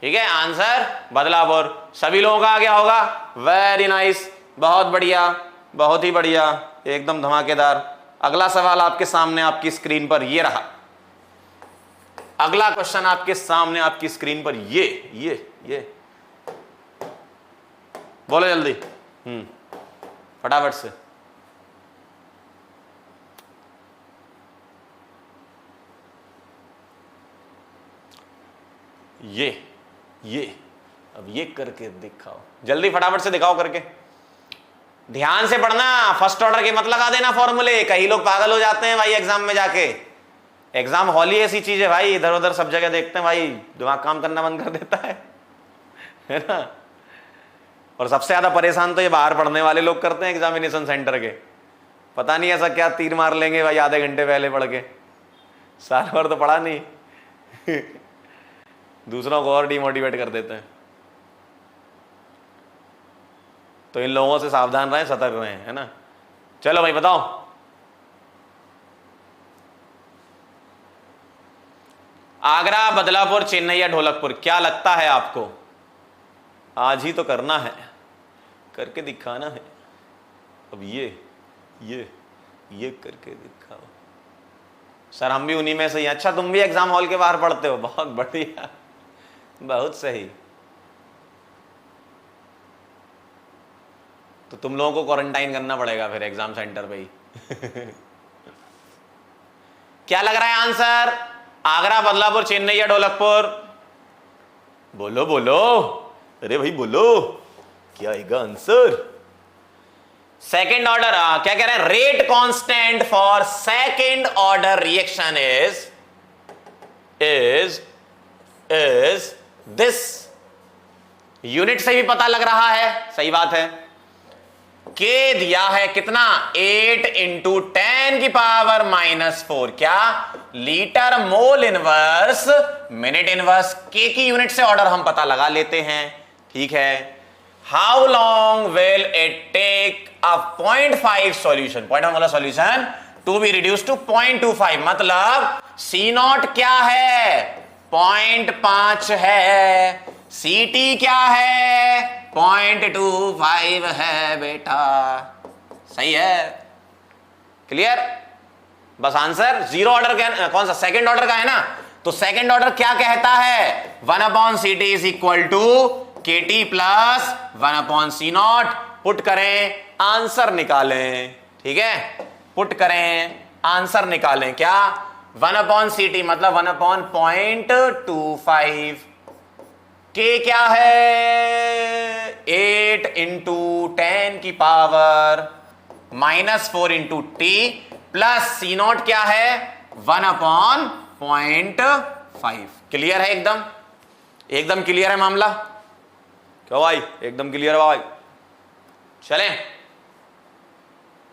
ठीक है, आंसर बदलापुर। सभी लोगों का आ गया होगा, वेरी नाइस, बहुत बढ़िया, बहुत ही बढ़िया, एकदम धमाकेदार। अगला सवाल आपके सामने आपकी स्क्रीन पर ये रहा, अगला क्वेश्चन आपके सामने आपकी स्क्रीन पर ये बोलो जल्दी, फटाफट से। ये अब ये करके दिखाओ, जल्दी फटाफट से दिखाओ करके, ध्यान से पढ़ना, फर्स्ट ऑर्डर के मत लगा देना फॉर्मूले। कई लोग पागल हो जाते हैं भाई एग्जाम में जाके, एग्जाम हॉल ही ऐसी चीज है भाई, इधर उधर सब जगह देखते हैं भाई, दिमाग काम करना बंद कर देता है ना। और सबसे ज्यादा परेशान तो ये बाहर पढ़ने वाले लोग करते हैं एग्जामिनेशन सेंटर के, पता नहीं ऐसा क्या तीर मार लेंगे भाई आधे घंटे पहले पढ़ के, साल भर तो पढ़ा नहीं दूसरों को और डिमोटिवेट कर देते हैं। तो इन लोगों से सावधान रहें, सतर्क रहें, है ना। चलो भाई बताओ, आगरा, बदलापुर, चेन्नई या ढोलकपुर, क्या लगता है आपको? आज ही तो करना है, करके दिखाना है। अब ये करके दिखाओ। सर हम भी उन्हीं में से ही। अच्छा तुम भी एग्जाम हॉल के बाहर पढ़ते हो, बहुत बढ़िया, बहुत सही। तो तुम लोगों को क्वारंटाइन करना पड़ेगा फिर एग्जाम सेंटर पे ही क्या लग रहा है आंसर? आगरा, बदलापुर, चेन्नई या ढोलकपुर? बोलो बोलो, अरे भाई बोलो, क्या आएगा आंसर? सेकेंड ऑर्डर, क्या कह रहे हैं? Rate constant for second order reaction is this. Unit से भी पता लग रहा है, सही बात है। के दिया है कितना? 8 × 10⁻⁻⁴, क्या? Litre mole inverse minute inverse. के की यूनिट से ऑर्डर हम पता लगा लेते हैं, ठीक है। How long will it take a 0.5 solution, point वाला solution to be reduce to 0.25, मतलब C0 क्या है? 0.5 है। CT क्या है? 0.25 है बेटा, सही है, क्लियर। बस आंसर जीरो ऑर्डर कौन सा? सेकंड ऑर्डर का है ना, तो सेकंड ऑर्डर क्या कहता है? 1/CT is equal to KT plus 1/C0। Put करें, आंसर निकालें, ठीक है, पुट करें, आंसर निकालें। क्या? 1/CT मतलब 1/0.25। के क्या है? 8 × 10⁻⁻⁴ × T प्लस C0 क्या है? 1/0.5। क्लियर है? एकदम क्लियर है मामला, क्यों भाई? एकदम क्लियर है भाई। चलें,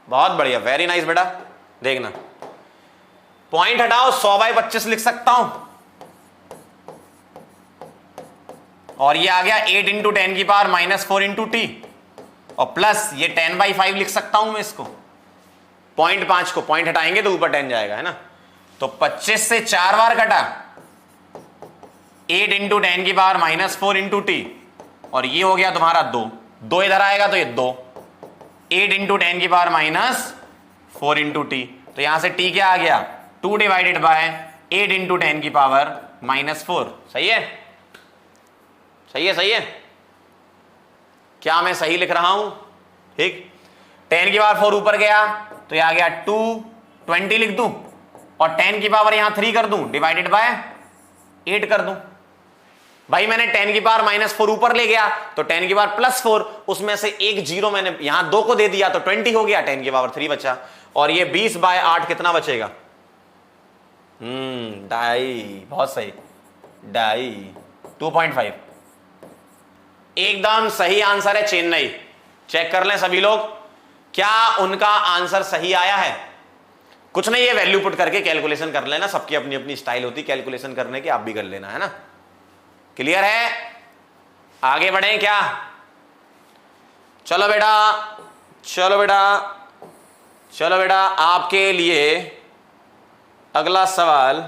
बहुत बढ़िया, वेरी नाइस बेटा। देखना, पॉइंट हटाओ, 100/25 लिख सकता हूं, और ये आ गया 8 × 10⁻⁻⁴ × T, और प्लस ये 10/5 लिख सकता हूं मैं इसको। 0.5 को पॉइंट हटाएंगे तो ऊपर 10 जाएगा, है ना। तो 25 से 4 बार कटा, 8 × 10⁻⁻⁴ × T, और ये हो गया तुम्हारा 2 इधर आएगा तो ये 2, 8 × 10⁻⁴ × T, तो यहां से T क्या आ गया? 2 / 8 × 10⁻⁻⁴। सही है, सही है, सही है। क्या मैं सही लिख रहा हूं? ठीक, 10⁻⁴ ऊपर गया तो यह आ गया 220 लिख दूं, और 10 की पावर यहां 3 कर दूं, डिवाइडेड बाय 8 कर दूं, भाई मैंने 10 की पावर -4 ऊपर ले गया तो 10 की पावर +4, उसमें से एक जीरो मैंने यहां 2 को दे दिया तो 20 हो गया, 10 की पावर 3 बचा। और ये 20/8 कितना बचेगा? ढाई, बहुत सही, ढाई, 2.5। एकदम सही आंसर है चेन्नई। चेक कर लें सभी लोग, क्या उनका आंसर सही आया है? कुछ नहीं, ये वैल्यू पुट करके कैलकुलेशन कर लेना, सबकी अपनी अपनी स्टाइल होती कैलकुलेशन करने की, आप भी कर लेना, है ना? क्लियर है? आगे बढ़ें क्या? चलो बेटा, चलो बेटा, चलो बेटा, आपके लिए अगला सवाल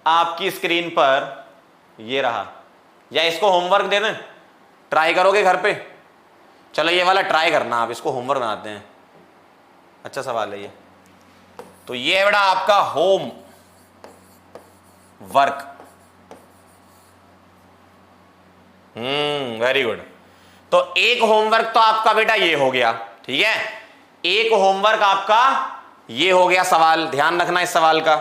आपकी स्क्रीन पर ये रहा, या इसको होमवर्क दे दें, ट्राई करोगे घर पे? चलो ये वाला ट्राई करना, आप इसको होमवर्क बनाते हैं, अच्छा सवाल है ये। तो ये है बेटा आपका होम वर्क। Very good. तो एक होमवर्क तो आपका बेटा ये हो गया, ठीक है, एक होमवर्क आपका ये हो गया सवाल, ध्यान रखना इस सवाल का,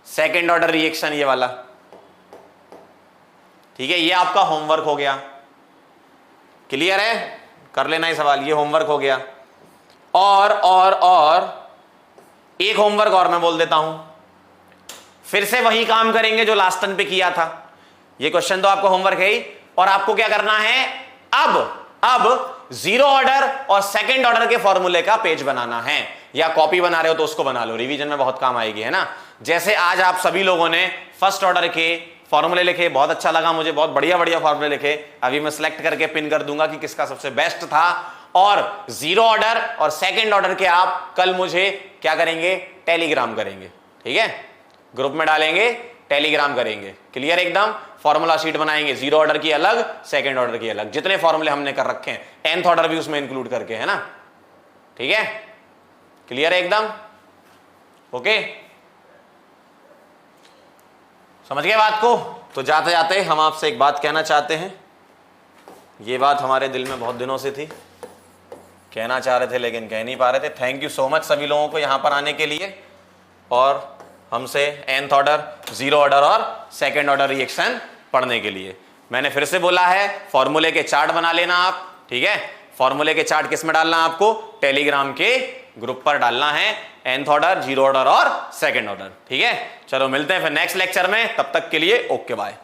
सेकेंड ऑर्डर रिएक्शन ये वाला, ठीक है, ये आपका होमवर्क हो गया। क्लियर है? कर लेना ये सवाल, ये होमवर्क हो गया। और एक होमवर्क और मैं बोल देता हूं, फिर से वही काम करेंगे जो लास्ट टर्न पे किया था। ये क्वेश्चन तो आपका होमवर्क है ही, और आपको क्या करना है, अब जीरो ऑर्डर और सेकंड ऑर्डर के फॉर्मूले का पेज बनाना है, या कॉपी बना रहे हो तो उसको बना लो, रिवीजन में बहुत काम आएगी, है ना? जैसे आज आप सभी लोगों ने फर्स्ट ऑर्डर के फॉर्मूले लिखे, बहुत अच्छा लगा मुझे, बहुत बढ़िया बढ़िया फॉर्मूले लिखे। अभी मैं सिलेक्ट करके पिन कर दूंगा कि किसका सबसे बेस्ट था। और जीरो ऑर्डर और सेकंड ऑर्डर के आप कल मुझे क्या करेंगे, टेलीग्राम करेंगे, ठीक है, ग्रुप में डालेंगे, टेलीग्राम करेंगे। क्लियर? एकदम फॉर्मूला शीट बनाएंगे, जीरो ऑर्डर की अलग, सेकंड ऑर्डर की अलग, जितने फॉर्मूले हमने कर रखे हैं, nth ऑर्डर भी उसमें इंक्लूड करके, है ना? ठीक है, क्लियर है एकदम? ओके, समझ गए बात को? तो जाते जाते हम आपसे एक बात कहना चाहते हैं, ये बात हमारे दिल में बहुत दिनों से थी, कहना चाह रहे थे लेकिन कह नहीं पा रहे थे। थैंक यू सो मच सभी लोगों को यहां पर आने के लिए, और हमसे nth ऑर्डर, जीरो ऑर्डर और सेकंड ऑर्डर रिएक्शन पढ़ने के लिए। मैंने फिर से बोला है, फॉर्मूले के चार्ट बना लेना आप, ठीक है? फॉर्मूले के चार्ट किस में डालना है आपको? टेलीग्राम के ग्रुप पर डालना है, nth ऑर्डर, जीरो ऑर्डर और सेकंड ऑर्डर, ठीक है? चलो मिलते हैं फिर नेक्स्ट लेक्चर में, तब तक के लिए ओके बाय।